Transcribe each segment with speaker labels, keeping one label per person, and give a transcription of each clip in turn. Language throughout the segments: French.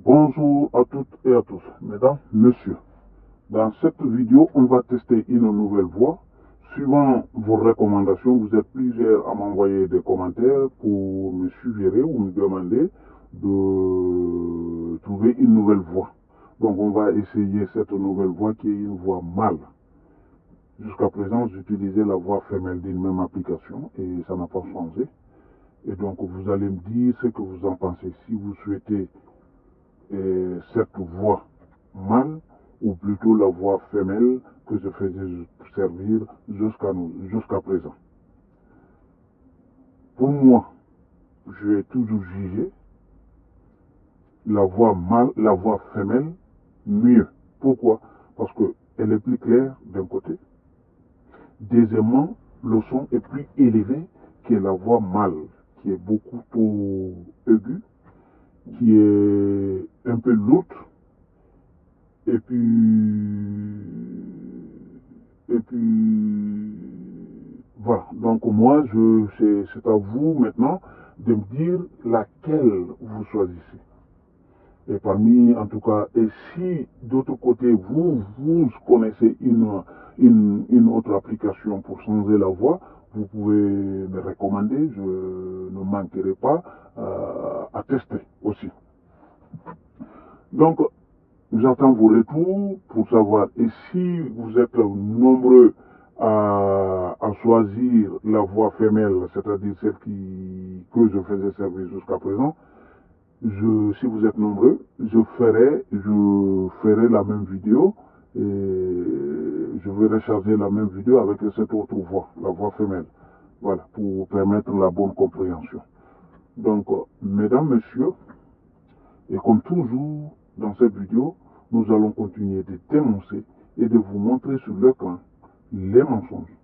Speaker 1: Bonjour à toutes et à tous, mesdames, messieurs. Dans cette vidéo, on va tester une nouvelle voix. Suivant vos recommandations, vous êtes plusieurs à m'envoyer des commentaires pour me suggérer ou me demander de trouver une nouvelle voix. Donc on va essayer cette nouvelle voix qui est une voix mâle. Jusqu'à présent, j'utilisais la voix femelle d'une même application et ça n'a pas changé. Et donc vous allez me dire ce que vous en pensez. Si vous souhaitez cette voix mâle ou plutôt la voix femelle que je faisais servir jusqu'à présent. Pour moi, je vais toujours juger la voix mâle, la voix femelle mieux. Pourquoi? Parce qu'elle est plus claire d'un côté. Deuxièmement, le son est plus élevé que la voix mâle, qui est beaucoup trop aiguë, qui est un peu lourde, et puis voilà. Donc moi, c'est à vous maintenant de me dire laquelle vous choisissez. Et parmi, en tout cas, et si d'autre côté, vous connaissez une autre application pour changer la voix, vous pouvez me recommander, je ne manquerai pas à tester aussi. Donc, j'attends vos retours pour savoir, et si vous êtes nombreux à choisir la voix femelle, c'est-à-dire celle que je faisais servir jusqu'à présent, si vous êtes nombreux, je ferai la même vidéo et je vais recharger la même vidéo avec cette autre voix, la voix femelle. Voilà, pour permettre la bonne compréhension. Donc, mesdames, messieurs, et comme toujours dans cette vidéo, nous allons continuer de dénoncer et de vous montrer sur l'écran les mensonges,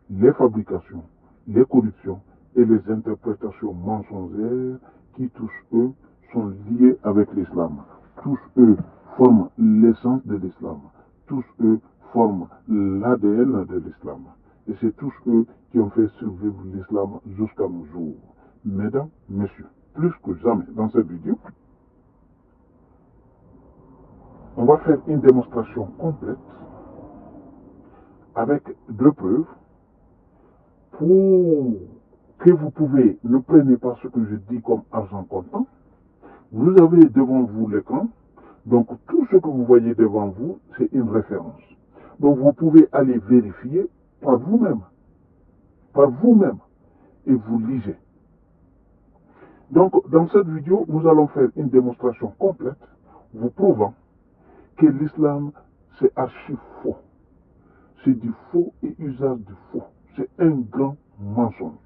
Speaker 1: les fabrications, les corruptions et les interprétations mensongères qui tous eux sont liés avec l'islam. Tous eux forment l'essence de l'islam. Tous eux forment l'ADN de l'islam. Et c'est tous eux qui ont fait survivre l'islam jusqu'à nos jours. Mesdames, messieurs, plus que jamais dans cette vidéo, on va faire une démonstration complète avec deux preuves pour que vous pouvez, ne prenez pas ce que je dis comme argent comptant. Vous avez devant vous l'écran, donc tout ce que vous voyez devant vous, c'est une référence. Donc vous pouvez aller vérifier par vous-même, et vous lisez. Donc dans cette vidéo, nous allons faire une démonstration complète, vous prouvant que l'islam, c'est archi faux. C'est du faux et usage du faux. C'est un grand mensonge.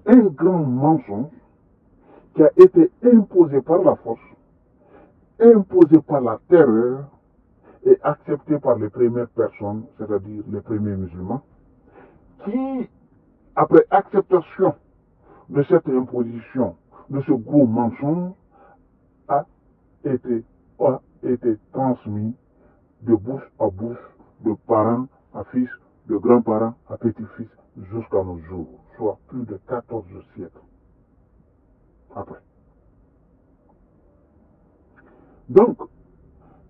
Speaker 1: Un grand mensonge qui a été imposé par la force, imposé par la terreur et accepté par les premières personnes, c'est-à-dire les premiers musulmans, qui, après acceptation de cette imposition, de ce gros mensonge, a été transmis de bouche à bouche, de parents à fils, de grands-parents à petits-fils, jusqu'à nos jours, soit plus de 14 siècles après. Donc,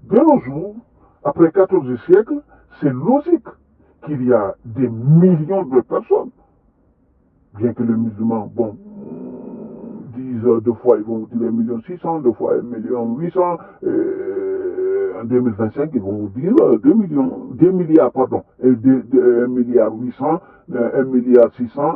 Speaker 1: de nos jours, après 14 siècles, c'est logique qu'il y a des millions de personnes, bien que les musulmans, disent deux fois, ils vont vous dire 1,6 million, deux fois 1,8 million, en 2025, ils vont vous dire 2 milliards, pardon, 1,8 milliard, 1,6 milliard,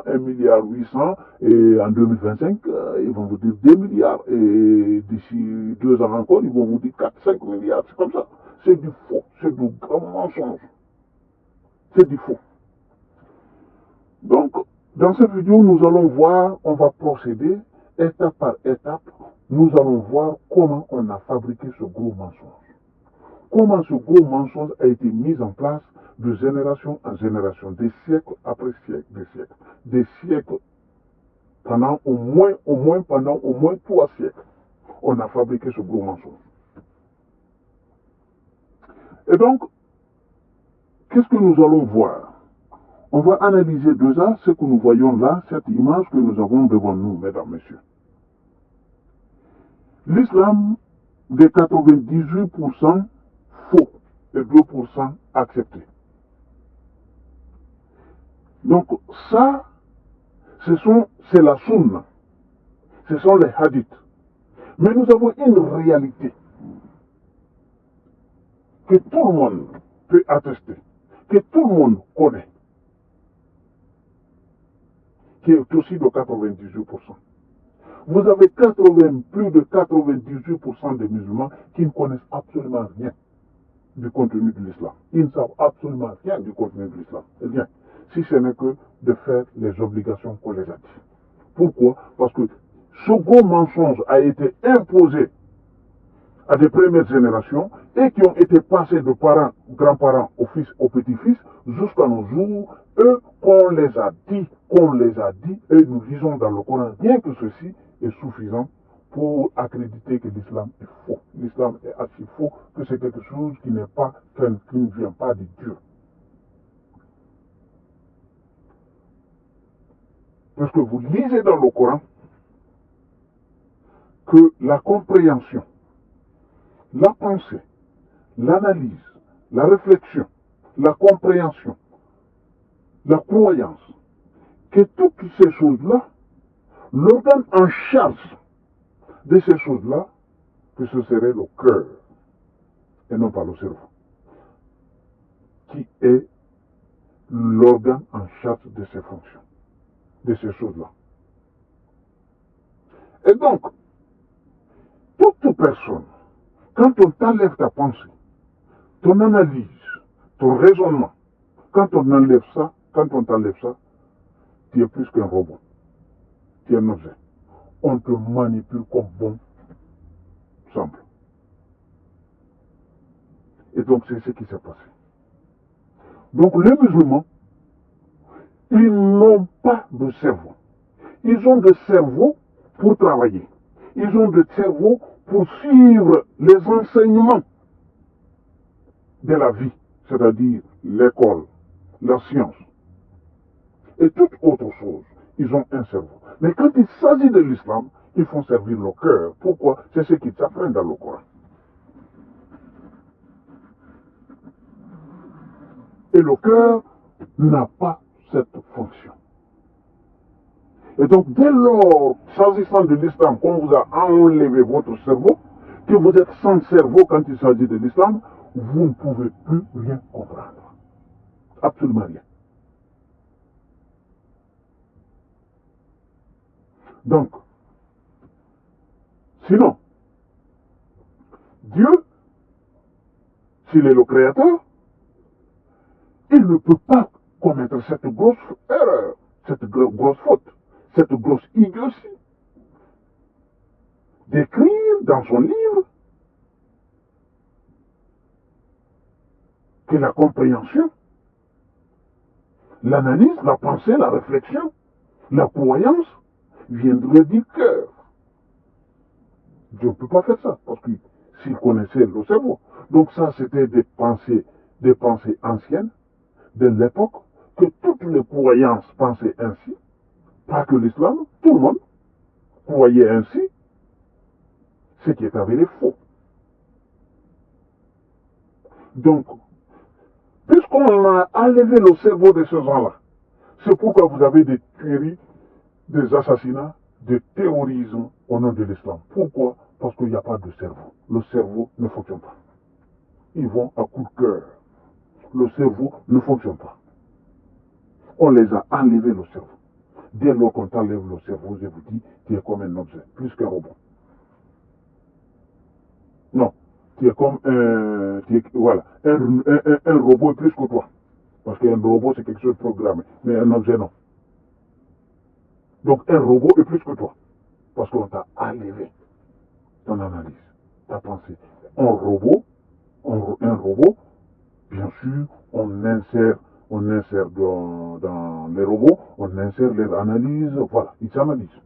Speaker 1: 1,8 milliard, et en 2025, ils vont vous dire 2 milliards, et d'ici 2 ans encore, ils vont vous dire 4-5 milliards, c'est comme ça. C'est du faux, c'est du grand mensonge, c'est du faux. Donc, dans cette vidéo, nous allons voir, on va procéder étape par étape, nous allons voir comment on a fabriqué ce gros mensonge. Comment ce gros mensonge a été mis en place de génération en génération, des siècles après siècles, des siècles pendant au moins 3 siècles. On a fabriqué ce gros mensonge. Et donc, qu'est-ce que nous allons voir? On va analyser déjà ce que nous voyons là, cette image que nous avons devant nous, mesdames, messieurs. L'islam de 98% faux et 2% acceptés. Donc ça, c'est la sunna, ce sont les hadiths. Mais nous avons une réalité que tout le monde peut attester, que tout le monde connaît, qui est aussi de 98%. Vous avez plus de 98% des musulmans qui ne connaissent absolument rien du contenu de l'islam. Ils ne savent absolument rien du contenu de l'islam. Rien. Si ce n'est que de faire les obligations qu'on les a dit. Pourquoi? Parce que ce gros mensonge a été imposé à des premières générations et qui ont été passés de parents, grands-parents au fils, au petit-fils, jusqu'à nos jours, eux, qu'on les a dit, et nous lisons dans le Coran, rien que ceci est suffisant pour accréditer que l'islam est faux. L'islam est assez faux que c'est quelque chose qui n'est pas, qui ne vient pas de Dieu. Parce que vous lisez dans le Coran que la compréhension, la pensée, l'analyse, la réflexion, la compréhension, la croyance, que toutes ces choses-là, l'organe en charge de ces choses-là, que ce serait le cœur et non pas le cerveau, qui est l'organe en charge de ces fonctions, de ces choses-là. Et donc, toute personne, quand on t'enlève ta pensée, ton analyse, ton raisonnement, quand on t'enlève ça, tu es plus qu'un robot. Tu es un objet. On te manipule comme bon semble. Et donc, c'est ce qui s'est passé. Donc, les musulmans, ils n'ont pas de cerveau. Ils ont des cerveaux pour travailler. Ils ont des cerveaux pour suivre les enseignements de la vie, c'est-à-dire l'école, la science et toute autre chose. Ils ont un cerveau. Mais quand il s'agit de l'islam, ils font servir le cœur. Pourquoi? C'est ce qu'ils apprennent dans le Coran. Et le cœur n'a pas cette fonction. Et donc, dès lors, s'agissant de l'islam, qu'on vous a enlevé votre cerveau, que vous êtes sans cerveau quand il s'agit de l'islam, vous ne pouvez plus rien comprendre. Absolument rien. Donc, sinon, Dieu, s'il est le créateur, il ne peut pas commettre cette grosse erreur, cette grosse faute, cette grosse idiotie, d'écrire dans son livre que la compréhension, l'analyse, la pensée, la réflexion, la croyance viendrait du cœur. Dieu ne peut pas faire ça, parce que s'il connaissait le cerveau. Donc ça, c'était des pensées anciennes, de l'époque, que toutes les croyances pensaient ainsi, pas que l'islam, tout le monde croyait ainsi, ce qui est avéré faux. Donc, puisqu'on a enlevé le cerveau de ces gens-là, c'est pourquoi vous avez des tueries, des assassinats, des terrorismes au nom de l'islam. Pourquoi? Parce qu'il n'y a pas de cerveau. Le cerveau ne fonctionne pas. Ils vont à coup de cœur. Le cerveau ne fonctionne pas. On les a enlevé le cerveau. Dès lors qu'on t'enlève le cerveau, je vous dis, tu es comme un objet, plus qu'un robot. Non, tu es comme un robot est plus que toi. Parce qu'un robot, c'est quelque chose de programmé. Mais un objet, non. Donc un robot est plus que toi. Parce qu'on t'a enlevé ton analyse, ta pensée. Un robot, bien sûr, on insère dans les robots, on insère les analyses, voilà, ils s'analysent.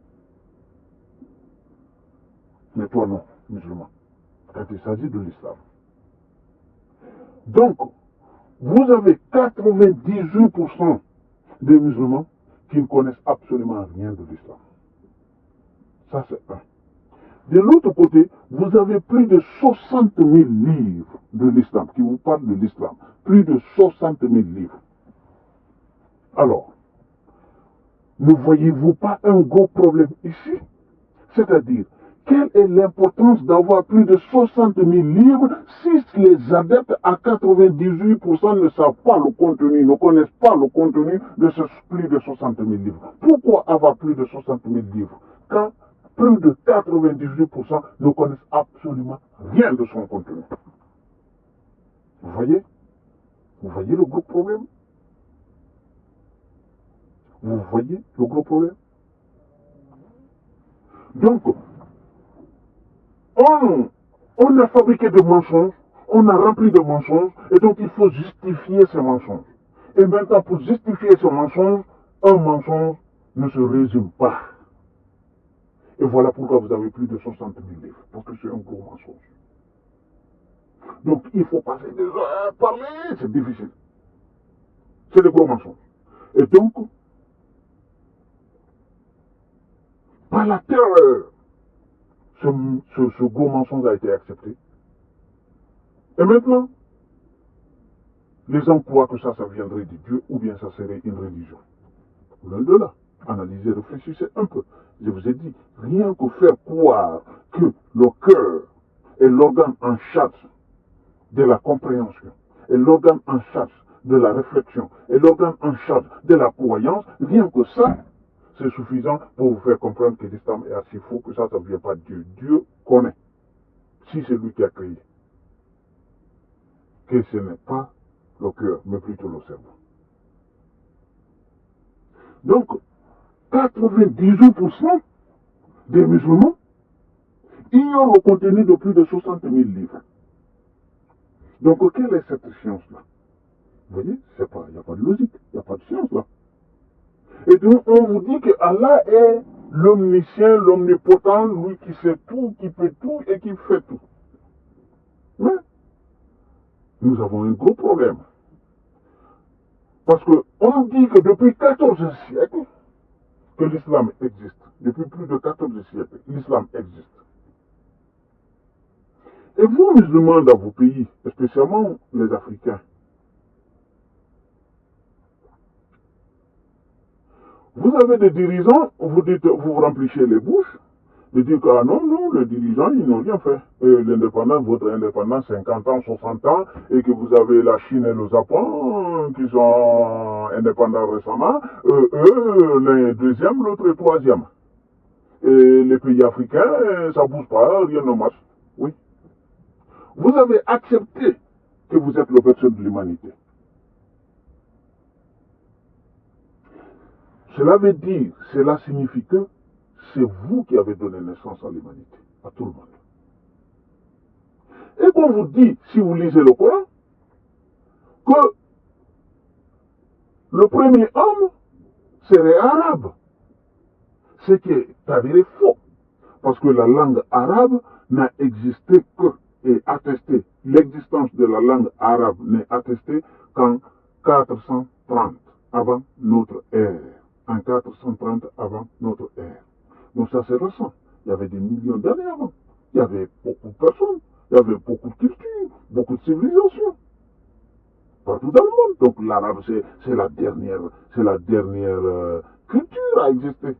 Speaker 1: Mais toi non, musulman, quand il s'agit de l'islam. Donc, vous avez 98% des musulmans qui ne connaissent absolument rien de l'islam. Ça, c'est un. De l'autre côté, vous avez plus de 60 000 livres de l'islam, qui vous parlent de l'islam. Plus de 60 000 livres. Alors, ne voyez-vous pas un gros problème ici? C'est-à-dire, quelle est l'importance d'avoir plus de 60 000 livres si les adeptes à 98% ne savent pas le contenu, ne connaissent pas le contenu de ce plus de 60 000 livres? Pourquoi avoir plus de 60 000 livres quand plus de 98% ne connaissent absolument rien de son contenu? Vous voyez? Vous voyez le gros problème? Vous voyez le gros problème? Donc, on a fabriqué des mensonges, on a rempli de mensonges, et donc il faut justifier ces mensonges. Et maintenant, pour justifier ces mensonges, un mensonge ne se résume pas. Et voilà pourquoi vous avez plus de 60 000 livres, parce que c'est un gros mensonge. Donc, il faut passer des heures à parler, c'est difficile. C'est des gros mensonges. Et donc, par la terreur, ce gros mensonge a été accepté. Et maintenant, les gens croient que ça viendrait de Dieu ou bien ça serait une religion. L'un de là. Analysez, réfléchissez un peu. Je vous ai dit, rien que faire croire que le cœur est l'organe en charge de la compréhension, est l'organe en charge de la réflexion, est l'organe en charge de la croyance, rien que ça, c'est suffisant pour vous faire comprendre que l'islam est assez faux, que ça ne vient pas de Dieu. Dieu connaît, si c'est lui qui a créé, que ce n'est pas le cœur, mais plutôt le cerveau. Donc, 98% des musulmans ignorent le contenu de plus de 60 000 livres. Donc, quelle est cette science-là? Vous voyez, il n'y a pas de logique, il n'y a pas de science là. Et donc, on vous dit que Allah est l'omniscient, l'omnipotent, lui qui sait tout, qui peut tout et qui fait tout. Mais, nous avons un gros problème. Parce qu'on dit que depuis 14 siècles, que l'islam existe. Depuis plus de 14 siècles, l'islam existe. Et vous, musulmans dans vos pays, spécialement les Africains, vous avez des dirigeants, vous remplissez les bouches, de dire que ah non, les dirigeants, ils n'ont rien fait. L'indépendance, votre indépendance, 50 ans, 60 ans, et que vous avez la Chine et le Japon qui sont indépendants récemment, eux, l'un est deuxième, l'autre est troisième. Et les pays africains, ça ne bouge pas, rien ne marche. Oui. Vous avez accepté que vous êtes le berceau de l'humanité. Cela signifie que c'est vous qui avez donné naissance à l'humanité, à tout le monde. Et qu'on vous dit, si vous lisez le Coran, que le premier homme serait arabe. Ce qui est avéré faux. Parce que la langue arabe n'a existé que, et attesté, l'existence de la langue arabe n'est attestée qu'en 430 avant notre ère. En 430 avant notre ère. Donc ça c'est récent. Il y avait des millions d'années avant. Il y avait beaucoup de personnes. Il y avait beaucoup de cultures, beaucoup de civilisations. Partout dans le monde. Donc l'arabe c'est la dernière culture à exister.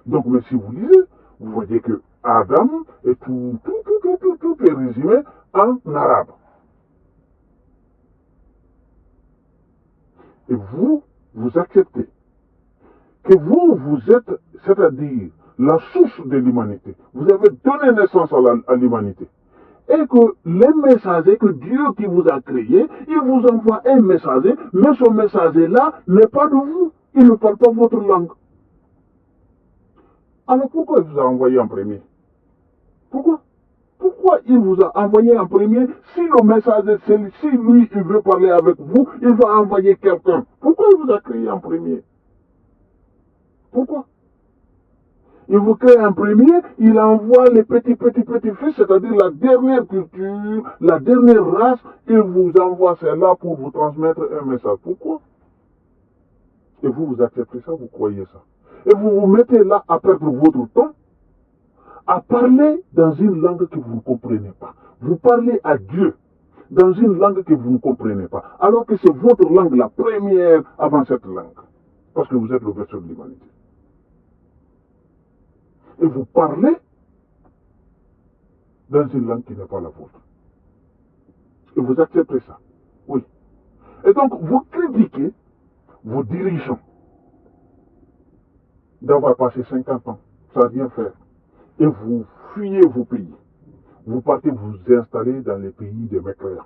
Speaker 1: Donc, mais si vous lisez, vous voyez que Adam et tout est résumé en arabe. Et vous acceptez que vous êtes, c'est-à-dire la source de l'humanité. Vous avez donné naissance à l'humanité. Et que les messagers, que Dieu qui vous a créé, il vous envoie un messager, mais ce messager-là n'est pas de vous. Il ne parle pas votre langue. Alors pourquoi il vous a envoyé en premier? Pourquoi il vous a envoyé en premier? Si le messager, si lui, il veut parler avec vous, il va envoyer quelqu'un. Pourquoi il vous a créé en premier? Pourquoi? Il vous crée en premier, il envoie les petits fils, c'est-à-dire la dernière culture, la dernière race, il vous envoie celle-là pour vous transmettre un message. Pourquoi? Et vous acceptez ça, vous croyez ça. Et vous vous mettez là à perdre votre temps, à parler dans une langue que vous ne comprenez pas. Vous parlez à Dieu dans une langue que vous ne comprenez pas, alors que c'est votre langue la première avant cette langue, parce que vous êtes le berceau de l'humanité. Et vous parlez dans une langue qui n'est pas la vôtre. Et vous acceptez ça. Oui. Et donc, vous critiquez vos dirigeants d'avoir passé 50 ans sans rien faire. Et vous fuyez vos pays. Vous partez vous installer dans les pays des mécréants,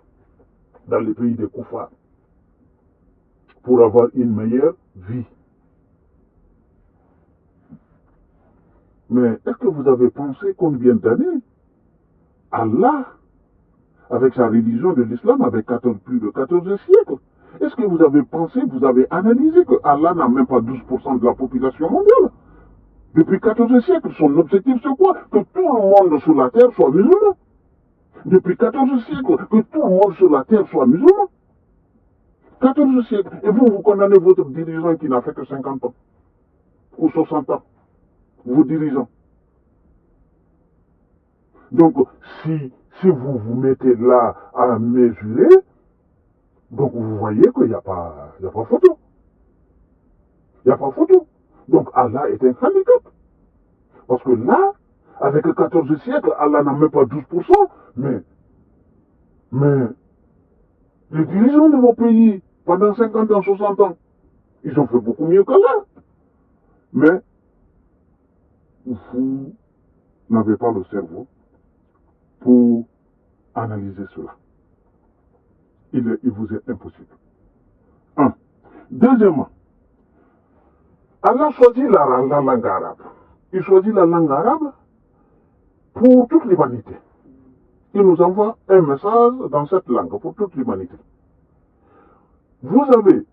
Speaker 1: dans les pays des koufars, pour avoir une meilleure vie. Mais est-ce que vous avez pensé combien d'années Allah, avec sa religion de l'islam, avec plus de 14 siècles, est-ce que vous avez pensé, vous avez analysé que Allah n'a même pas 12% de la population mondiale? Depuis 14 siècles, son objectif c'est quoi? Que tout le monde sur la terre soit musulman. Depuis 14 siècles, que tout le monde sur la terre soit musulman. 14 siècles. Et vous condamnez votre dirigeant qui n'a fait que 50 ans. Ou 60 ans. Vos dirigeants. Donc, si vous vous mettez là à mesurer, donc vous voyez qu'il n'y a pas photo. Il n'y a pas photo. Donc Allah est un handicap. Parce que là, avec 14 siècles, Allah n'a même pas 12%, mais les dirigeants de vos pays, pendant 50 ans, 60 ans, ils ont fait beaucoup mieux qu'Allah. Mais vous n'avez pas le cerveau pour analyser cela. Il vous est impossible. Un. Deuxièmement, Allah choisit la langue arabe. Il choisit la langue arabe pour toute l'humanité. Il nous envoie un message dans cette langue pour toute l'humanité. Vous avez,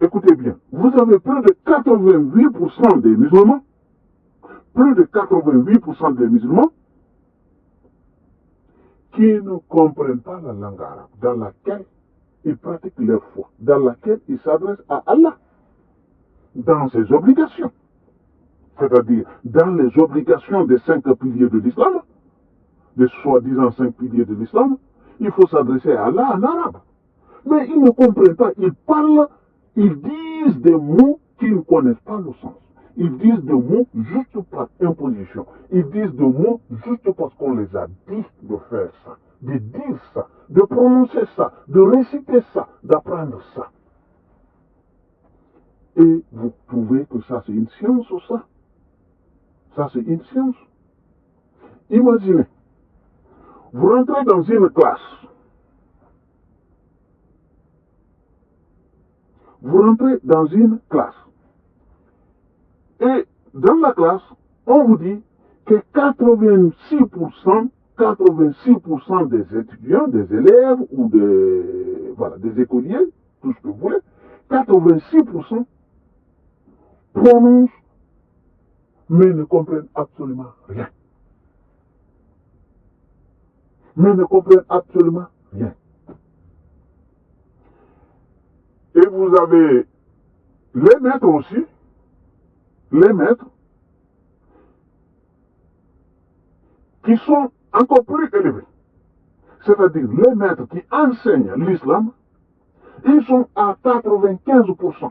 Speaker 1: écoutez bien, vous avez plus de 88% des musulmans, plus de 88% des musulmans qui ne comprennent pas la langue arabe, dans laquelle ils pratiquent leur foi, dans laquelle ils s'adressent à Allah, dans ses obligations. C'est-à-dire dans les obligations des 5 piliers de l'islam, des soi-disant 5 piliers de l'islam, il faut s'adresser à Allah en arabe. Mais ils ne comprennent pas, ils parlent, ils disent des mots qu'ils ne connaissent pas le sens. Ils disent des mots juste par imposition. Ils disent des mots juste parce qu'on les a dit de faire ça, de dire ça, de prononcer ça, de réciter ça, d'apprendre ça. Et vous trouvez que ça c'est une science ou ça? Ça c'est une science. Imaginez, vous rentrez dans une classe. Vous rentrez dans une classe. Et dans la classe, on vous dit que 86% des étudiants, des élèves ou des écoliers, tout ce que vous voulez, 86% prononcent mais ne comprennent absolument rien. Mais ne comprennent absolument rien. Et vous avez les maîtres aussi, les maîtres, qui sont encore plus élevés. C'est-à-dire les maîtres qui enseignent l'islam, ils sont à 95%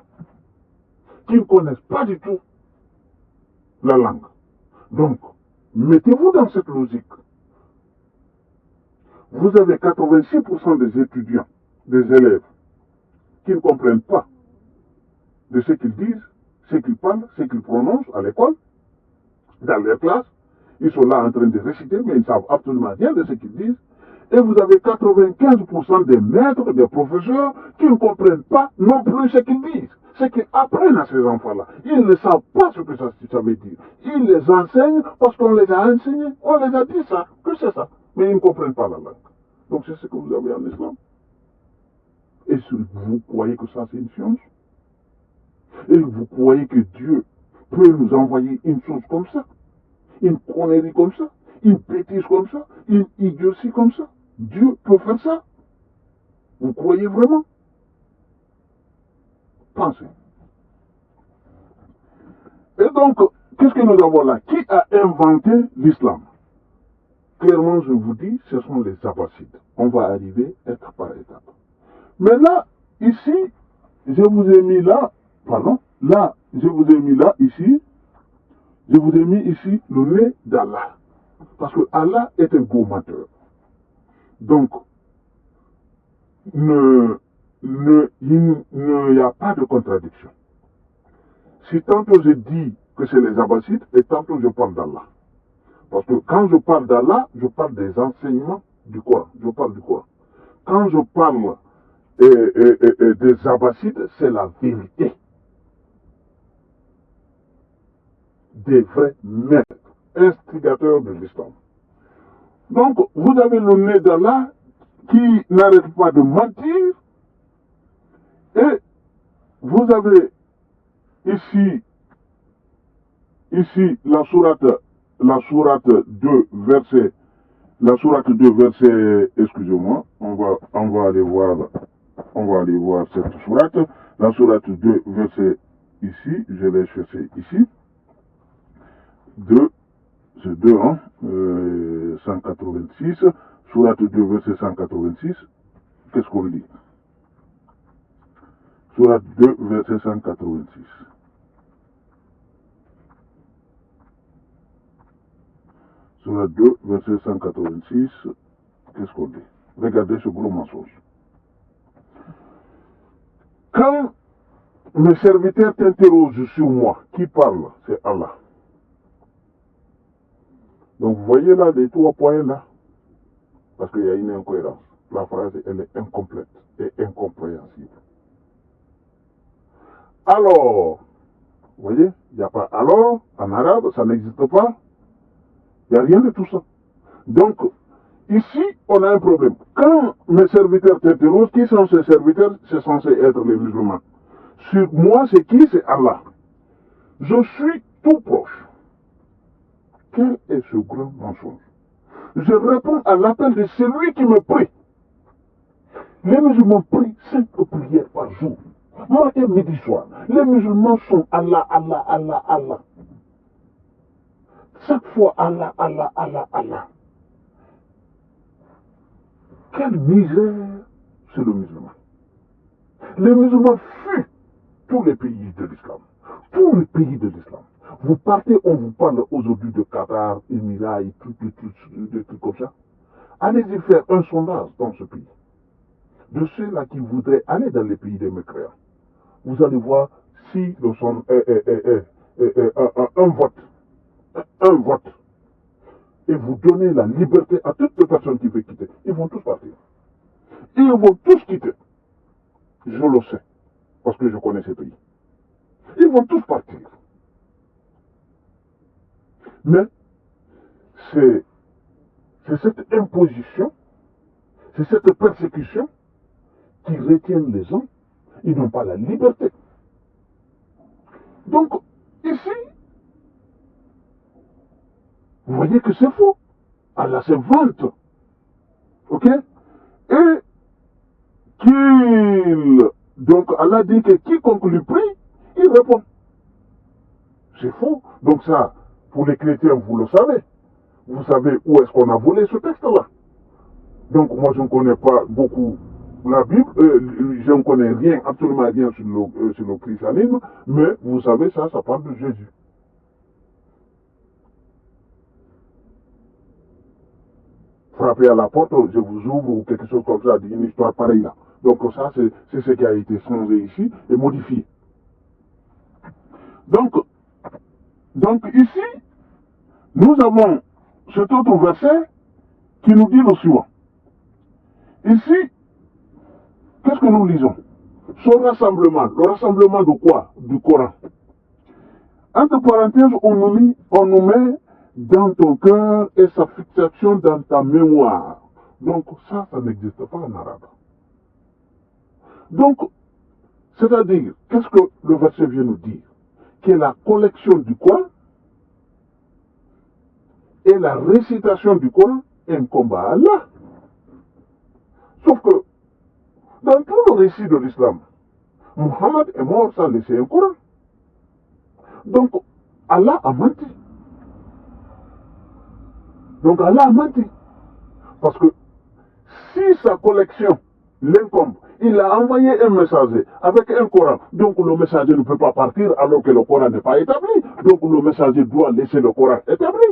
Speaker 1: qui ne connaissent pas du tout la langue. Donc, mettez-vous dans cette logique. Vous avez 86% des étudiants, des élèves, qui ne comprennent pas de ce qu'ils disent, ce qu'ils parlent, ce qu'ils prononcent à l'école, dans leur classe. Ils sont là en train de réciter, mais ils ne savent absolument rien de ce qu'ils disent. Et vous avez 95% des maîtres, des professeurs, qui ne comprennent pas non plus ce qu'ils disent, ce qu'ils apprennent à ces enfants-là. Ils ne savent pas ce que ça veut dire. Ils les enseignent parce qu'on les a enseignés, on les a dit ça, que c'est ça. Mais ils ne comprennent pas la langue. Donc c'est ce que vous avez en islam. Et vous croyez que ça c'est une science? Et vous croyez que Dieu peut nous envoyer une chose comme ça? Une connerie comme ça? Une bêtise comme ça? Une idiotie comme ça? Dieu peut faire ça? Vous croyez vraiment? Pensez. Et donc, qu'est-ce que nous avons là? Qui a inventé l'islam? Clairement, je vous dis, ce sont les Abbassides. On va arriver étape par étape. Mais là, ici, je vous ai mis là, pardon, là, je vous ai mis là, ici, je vous ai mis ici le nez d'Allah. Parce que Allah est un gros menteur. Donc, il n'y a pas de contradiction. Si tantôt je dis que c'est les Abbassides et tantôt je parle d'Allah. Parce que quand je parle d'Allah, je parle des enseignements du Coran. Je parle du Coran. Quand je parle des Abbassides, c'est la vérité. Des vrais maîtres, instigateurs de l'islam. Donc, vous avez le nez d'Allah qui n'arrête pas de mentir. Et vous avez ici la sourate 2, verset, excusez-moi, on va aller voir cette sourate, la sourate 2, verset ici, je l'ai cherché ici, 2, c'est 2, 186, sourate 2, verset 186, qu'est-ce qu'on dit? Sourate 2, verset 186. Sourate 2, verset 186, qu'est-ce qu'on dit? Regardez ce gros mensonge. Quand mes serviteurs t'interrogent sur moi, qui parle? C'est Allah. Donc vous voyez là les 3 points là, parce qu'il y a une incohérence. La phrase, elle est incomplète et incompréhensible. Alors, vous voyez, il n'y a pas alors, en arabe, ça n'existe pas. Il n'y a rien de tout ça. Donc, ici, on a un problème. Quand mes serviteurs t'interrogent, qui sont ces serviteurs? C'est censé être les musulmans. Sur moi, c'est qui? C'est Allah. Je suis tout proche. Quel est ce grand mensonge? Je réponds à l'appel de celui qui me prie. Les musulmans prient 5 prières par jour. Matin, midi, soir. Les musulmans sont Allah, Allah, Allah, Allah. Chaque fois Allah, Allah, Allah, Allah. Quelle misère, c'est le musulman. Les musulmans fuient tous les pays de l'islam. Tous les pays de l'islam. Vous partez, on vous parle aujourd'hui de Qatar, Émirats et des trucs comme ça. Allez-y faire un sondage dans ce pays. De ceux-là qui voudraient aller dans les pays des mécréants. Vous allez voir si un vote, et vous donnez la liberté à toutes les personnes qui veulent quitter, ils vont tous partir. Ils vont tous quitter. Je le sais, parce que je connais ces pays. Ils vont tous partir. Mais c'est cette imposition, c'est cette persécution qui retiennent les gens. Ils n'ont pas la liberté. Donc, ici, vous voyez que c'est faux. Allah se vante. Ok? Et donc Allah dit que quiconque lui prie, il répond. C'est faux. Donc ça, pour les chrétiens, vous le savez. Vous savez où est-ce qu'on a volé ce texte-là. Donc moi, je ne connais pas beaucoup la Bible, je ne connais rien, absolument rien sur le christianisme, mais vous savez ça parle de Jésus. Frappez à la porte, je vous ouvre ou quelque chose comme ça, une histoire pareille là. Donc ça, c'est ce qui a été changé ici et modifié. Donc ici, nous avons cet autre verset qui nous dit le suivant. Ici, qu'est-ce que nous lisons? Son rassemblement. Le rassemblement de quoi? Du Coran. Entre parenthèses, on nous met dans ton cœur et sa fixation dans ta mémoire. Donc ça n'existe pas en arabe. Donc, c'est-à-dire, qu'est-ce que le verset vient nous dire? Que la collection du Coran et la récitation du Coran incombent à Allah. Sauf que, dans tout le récit de l'islam, Muhammad est mort sans laisser un Coran. Donc, Allah a menti. Donc Allah a menti. Parce que si sa collection l'incombe, il a envoyé un messager avec un Coran. Donc le messager ne peut pas partir alors que le Coran n'est pas établi. Donc le messager doit laisser le Coran établi.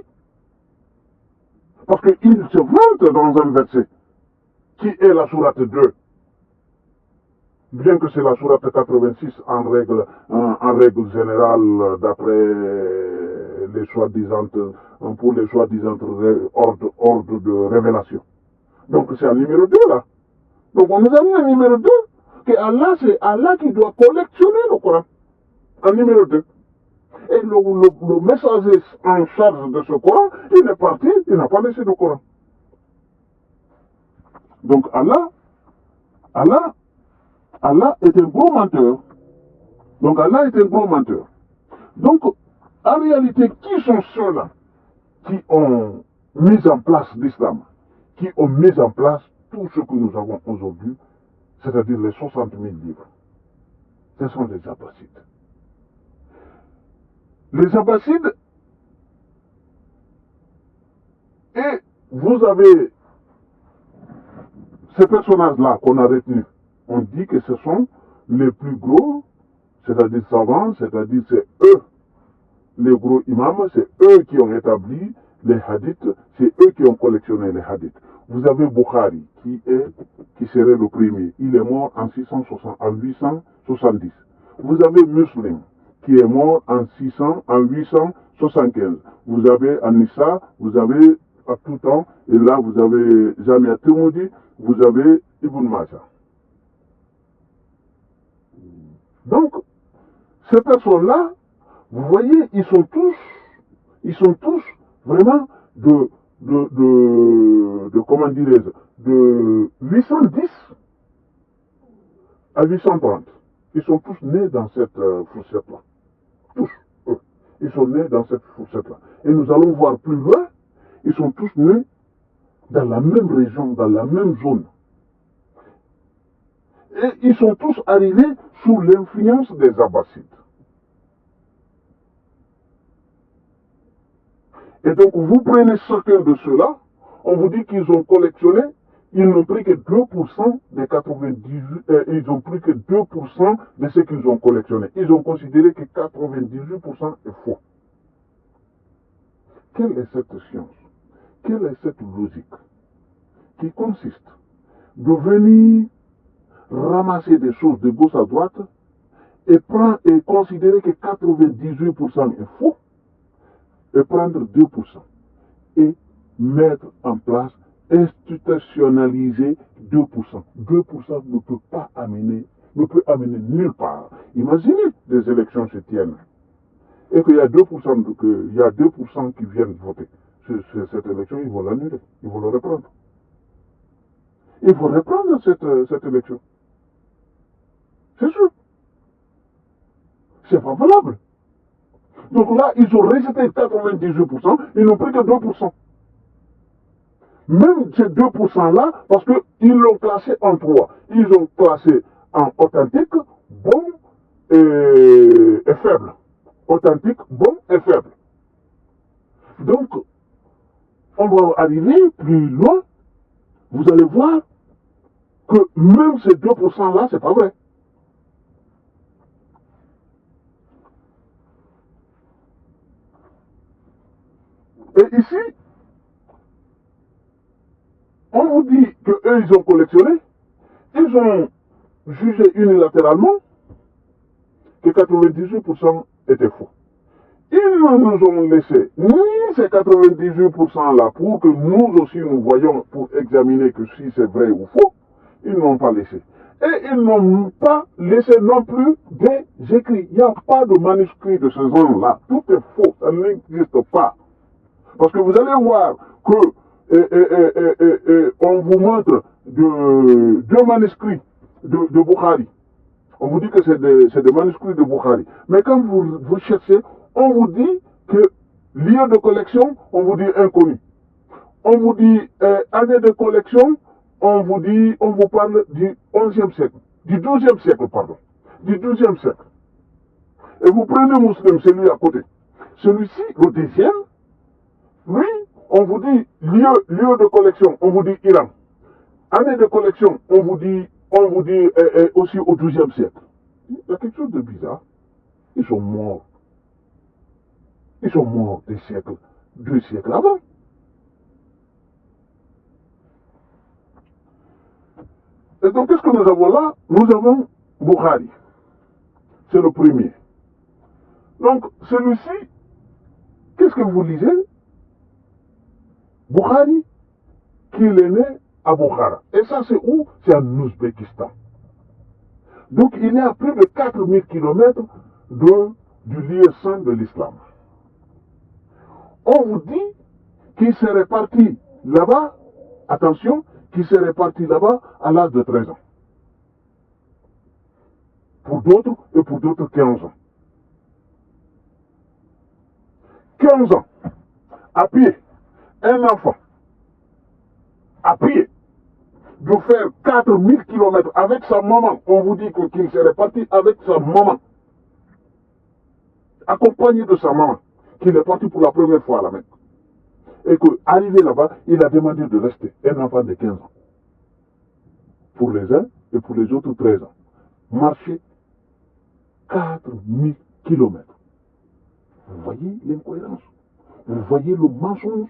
Speaker 1: Parce qu'il se vante dans un verset qui est la sourate 2. Bien que c'est la sourate 86 en règle générale d'après les soi-disant, pour les soi-disant ordres de révélation. Donc c'est un numéro 2 là. Donc on nous a mis un numéro 2, que Allah, c'est Allah qui doit collectionner le Coran. Un numéro 2. Et le messager en charge de ce Coran, il est parti, il n'a pas laissé le Coran. Donc Allah est un gros menteur. Donc Allah est un gros menteur. Donc, en réalité, qui sont ceux-là qui ont mis en place l'islam, qui ont mis en place tout ce que nous avons aujourd'hui, c'est-à-dire les 60 000 livres? Ce sont les Abbassides. Les Abbassides, et vous avez ces personnages-là qu'on a retenus. On dit que ce sont les plus gros, c'est-à-dire savants, c'est-à-dire c'est eux, les gros imams, c'est eux qui ont établi les hadiths, c'est eux qui ont collectionné les hadiths. Vous avez Bukhari, qui serait le premier. Il est mort en 870. Vous avez Muslim, qui est mort en 875. Vous avez An-Nisa, vous avez à tout temps, et là vous avez Jamia Tirmidhi, vous avez Ibn Majah. Donc, ces personnes-là, vous voyez, ils sont tous vraiment comment dirais-je, de 810 à 830. Ils sont tous nés dans cette fourchette-là. Tous, eux. Ils sont nés dans cette fourchette-là. Et nous allons voir plus loin, ils sont tous nés dans la même région, dans la même zone. Et ils sont tous arrivés sous l'influence des Abbassides. Et donc, vous prenez chacun de ceux-là, on vous dit qu'ils ont collectionné, ils n'ont pris que 2% des 98, ils ont pris que 2% de ce qu'ils ont collectionné. Ils ont considéré que 98% est faux. Quelle est cette science? Quelle est cette logique qui consiste de venir ramasser des choses de gauche à droite et considérer que 98% est faux et prendre 2% et mettre en place, institutionnaliser 2%. 2% ne peut amener nulle part. Imaginez des élections se tiennent et qu'il y a 2%, qui viennent voter. Cette élection, ils vont l'annuler, ils vont le reprendre. Il faut reprendre cette élection. C'est sûr. C'est pas valable. Donc là, ils ont rejeté 98%, ils n'ont pris que 2%. Même ces 2%-là, parce qu'ils l'ont classé en 3. Ils ont classé en authentique, bon et faible. Authentique, bon et faible. Donc, on va arriver plus loin. Vous allez voir que même ces 2%-là, c'est pas vrai. Et ici, on vous dit qu'eux, ils ont collectionné, ils ont jugé unilatéralement que 98% étaient faux. Ils ne nous ont laissé ni ces 98%-là pour que nous aussi nous voyions pour examiner que si c'est vrai ou faux. Ils n'ont pas laissé. Et ils n'ont pas laissé non plus des écrits. Il n'y a pas de manuscrit de ce genre-là. Tout est faux. Ça n'existe pas. Parce que vous allez voir que on vous montre deux manuscrits de Bukhari. On vous dit que c'est des manuscrits de Bukhari. Mais quand vous cherchez, on vous dit que lieu de collection, on vous dit inconnu. On vous dit année de collection, on vous parle du 11e siècle. Du 12e siècle, pardon. Du 12e siècle. Et vous prenez Muslim, c'est lui à côté. celui-ci, le deuxième, lui, on vous dit lieu de collection, on vous dit Iran. Année de collection, on vous dit aussi au XIIe siècle. Il y a quelque chose de bizarre. Ils sont morts. Ils sont morts des siècles, 2 siècles avant. Et donc, qu'est-ce que nous avons là? Nous avons Bukhari. C'est le premier. Donc, celui-ci, qu'est-ce que vous lisez? Bukhari, qui est né à Bukhara. Et ça, c'est où? C'est en Ouzbékistan. Donc, il est à plus de 4000 km du lieu saint de l'islam. On vous dit qu'il serait parti là-bas, attention, qu'il serait parti là-bas à l'âge de 13 ans. Pour d'autres, et pour d'autres 15 ans. 15 ans, à pied, un enfant, à pied, de faire 4000 km avec sa maman. On vous dit qu'il serait parti avec sa maman, accompagné de sa maman, qu'il est parti pour la première fois à la Mecque. Et qu'arrivé là-bas, il a demandé de rester, un enfant de 15 ans. Pour les uns et pour les autres 13 ans. Marcher 4000 km. Vous voyez l'incohérence? Vous voyez le mensonge?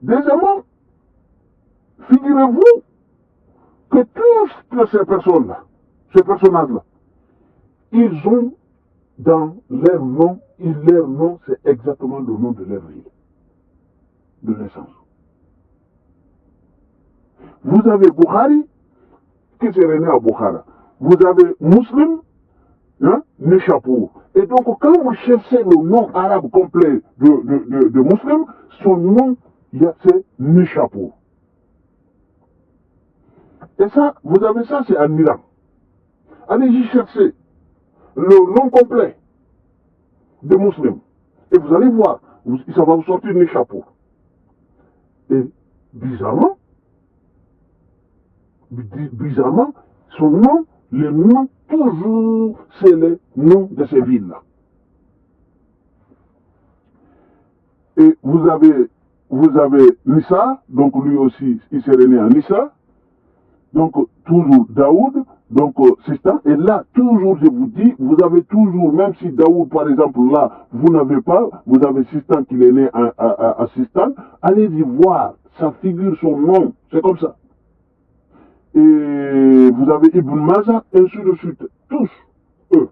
Speaker 1: Deuxièmement, figurez-vous que toutes ces personnes-là, ces personnages-là, ils ont dans leur nom, c'est exactement le nom de leur ville, de naissance. Vous avez Bukhari, qui serait né à Bukhara. Vous avez Muslim, Nishapour. Et donc, quand vous cherchez le nom arabe complet de Muslim, son nom, c'est Nishapour. Et ça, vous avez ça, c'est en Iran. Allez-y chercher le nom complet de Muslim. Et vous allez voir, ça va vous sortir Nishapour. Et bizarrement, son nom, le nom, toujours, c'est le nom de ces villes-là. Et vous avez Nissa, donc lui aussi, il serait né à Nissa. Donc, toujours Daoud, donc Sistan. Et là, toujours, je vous dis, vous avez toujours, même si Daoud, par exemple, là, vous n'avez pas, vous avez Sistan qui est né à Sistan, allez-y voir, ça figure son nom, c'est comme ça. Et vous avez Ibn Maza, ainsi de suite, tous, eux.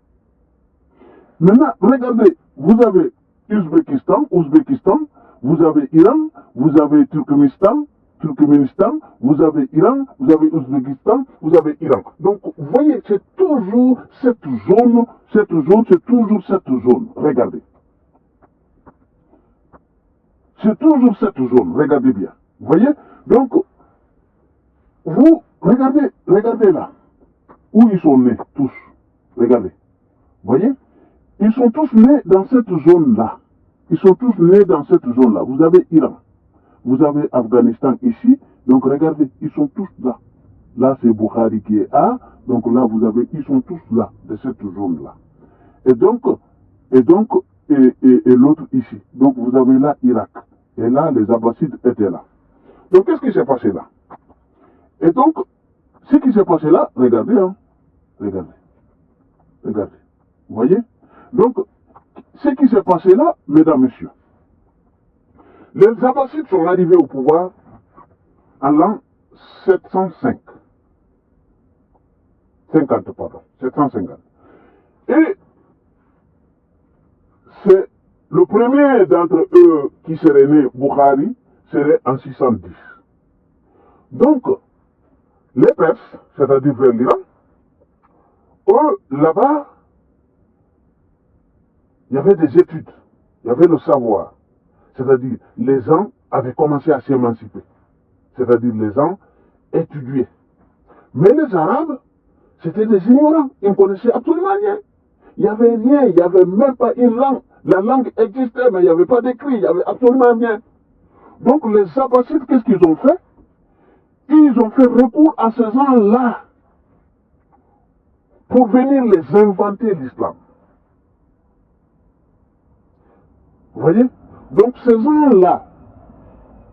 Speaker 1: Maintenant, regardez, vous avez Ouzbékistan, vous avez Iran, vous avez Turkménistan, vous avez Iran, vous avez Ouzbékistan, vous avez Iran. Donc, vous voyez, c'est toujours cette zone, c'est toujours cette zone. Regardez. C'est toujours cette zone, regardez bien. Vous voyez? Donc, vous, regardez là, où ils sont nés, tous. Regardez. Vous voyez? Ils sont tous nés dans cette zone-là. Ils sont tous nés dans cette zone-là. Vous avez Iran. Vous avez Afghanistan ici. Donc regardez, ils sont tous là. Là, c'est Bukhari qui est A. Donc là, ils sont tous là, de cette zone-là. Et l'autre ici. Donc vous avez là Irak. Et là, les Abbassides étaient là. Donc qu'est-ce qui s'est passé là? Et donc, ce qui s'est passé là, regardez, hein. Regardez. Vous voyez? Donc, ce qui s'est passé là, mesdames, messieurs, les Abbassides sont arrivés au pouvoir en l'an 750. Et c'est le premier d'entre eux qui serait né, Bukhari, serait en 610. Donc, les Perses, c'est-à-dire vers l'Iran, eux, là-bas, il y avait des études, il y avait le savoir. C'est-à-dire, les gens avaient commencé à s'émanciper. C'est-à-dire, les gens étudiaient. Mais les Arabes, c'était des ignorants. Ils ne connaissaient absolument rien. Il n'y avait rien, il n'y avait même pas une langue. La langue existait, mais il n'y avait pas d'écrit, il n'y avait absolument rien. Donc, les Abbassides, qu'est-ce qu'ils ont fait? Ils ont fait recours à ces gens-là pour venir les inventer l'islam. Vous voyez? Donc ces gens-là,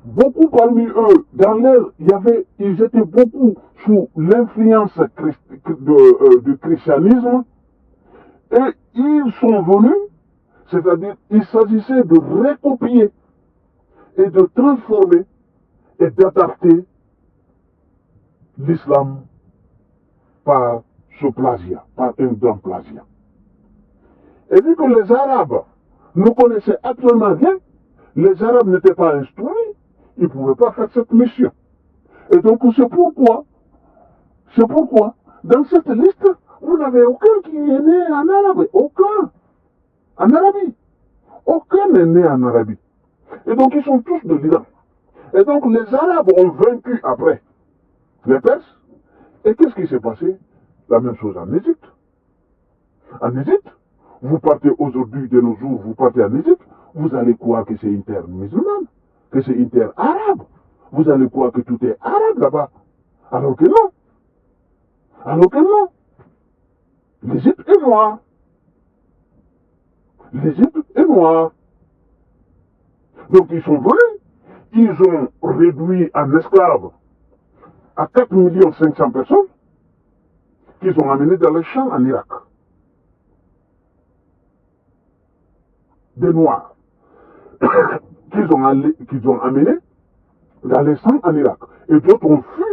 Speaker 1: beaucoup parmi eux, dans l'air, ils étaient beaucoup sous l'influence du christianisme, et ils sont venus, c'est-à-dire, il s'agissait de recopier et de transformer et d'adapter l'islam par ce plagiat, par un grand plagiat. Et vu que les Arabes ne connaissaient absolument rien, les Arabes n'étaient pas instruits, ils ne pouvaient pas faire cette mission. Et donc c'est pourquoi, dans cette liste, vous n'avez aucun qui est né en Arabie. Aucun. En Arabie. Aucun n'est né en Arabie. Et donc ils sont tous de l'Iran. Et donc les Arabes ont vaincu après les Perses. Et qu'est-ce qui s'est passé? La même chose en Égypte. En Égypte, vous partez aujourd'hui, de nos jours, vous partez en Égypte, vous allez croire que c'est une terre musulmane, que c'est une terre arabe. Vous allez croire que tout est arabe là-bas. Alors que non. Alors que non. L'Égypte est noire. L'Égypte est noire. Donc ils sont venus. Ils ont réduit en esclaves à 4 500 000 personnes qu'ils ont amenées dans les champs en Irak. Des Noirs qu'ils ont amenés dans les champs en Irak. Et d'autres ont fui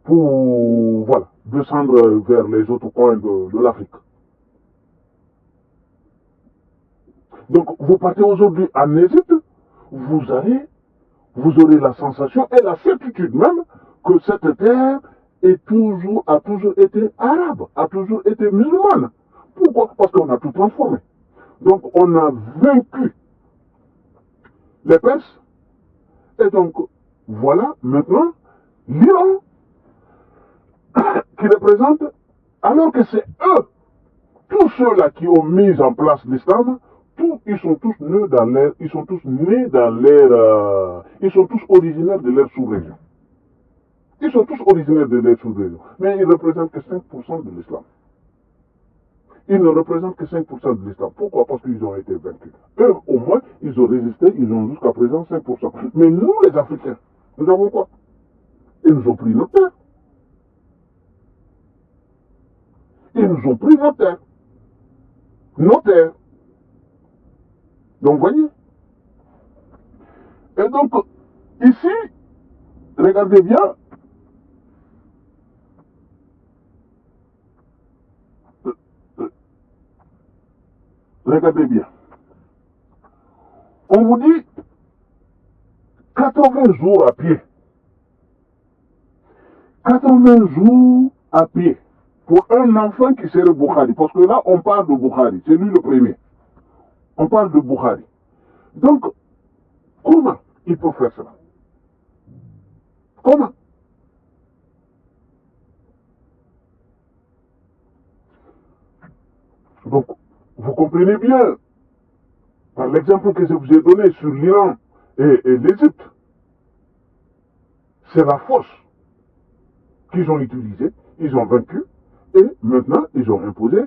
Speaker 1: pour descendre vers les autres coins de l'Afrique. Donc vous partez aujourd'hui en Égypte, vous aurez la sensation et la certitude même que cette terre a toujours été arabe, a toujours été musulmane. Pourquoi? Parce qu'on a tout transformé. Donc on a vaincu les Perses. Et donc voilà maintenant l'Iran qui représente, alors que c'est eux, tous ceux-là qui ont mis en place l'islam, ils sont tous nés dans l'air, ils sont tous originaires de leur sous-région. Ils sont tous originaires de leur sous-région. Mais ils ne représentent que 5% de l'islam. Ils ne représentent que 5% de l'islam. Pourquoi? Parce qu'ils ont été vaincus. Eux, au moins, ils ont résisté, ils ont jusqu'à présent 5%. Mais nous, les Africains, nous avons quoi? Ils nous ont pris notre terre. Ils nous ont pris notre terre. Nos terres. Donc, voyez. Et donc, ici, regardez bien. Regardez bien. On vous dit 80 jours à pied. 80 jours à pied. Pour un enfant qui serait Bukhari. Parce que là, on parle de Bukhari. C'est lui le premier. On parle de Bukhari. Donc, comment il peut faire cela? Comment? Donc, vous comprenez bien, par l'exemple que je vous ai donné sur l'Iran et l'Égypte, c'est la force qu'ils ont utilisée, ils ont vaincu, et maintenant ils ont imposé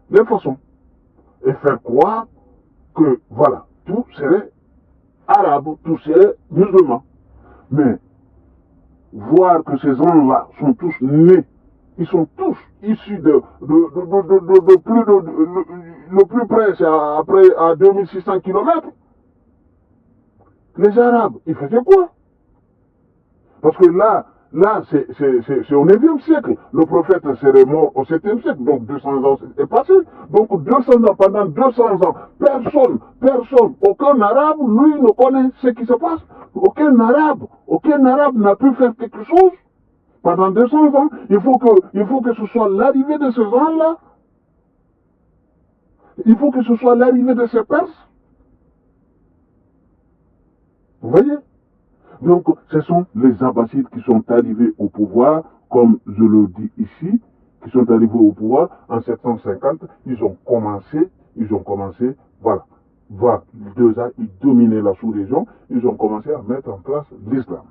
Speaker 1: les façons. Et faire croire que, voilà, tout serait arabe, tout serait musulman. Mais, voir que ces gens-là sont tous nés, ils sont tous issus le plus près, c'est à 2600 km. Les Arabes, ils faisaient quoi? Parce que là c'est au 9e siècle. Le prophète serait mort au 7e siècle, donc 200 ans est passé. Donc 200 ans, pendant 200 ans, personne, aucun Arabe, lui, ne connaît ce qui se passe. Aucun Arabe n'a pu faire quelque chose. Pendant 200 ans, il faut que ce soit l'arrivée de ces gens-là. Il faut que ce soit l'arrivée de ces Perses. Vous voyez? Donc, ce sont les Abbassides qui sont arrivés au pouvoir, comme je le dis ici, qui sont arrivés au pouvoir en 750. Ils ont commencé, voilà, ils dominaient la sous-région, ils ont commencé à mettre en place l'islam.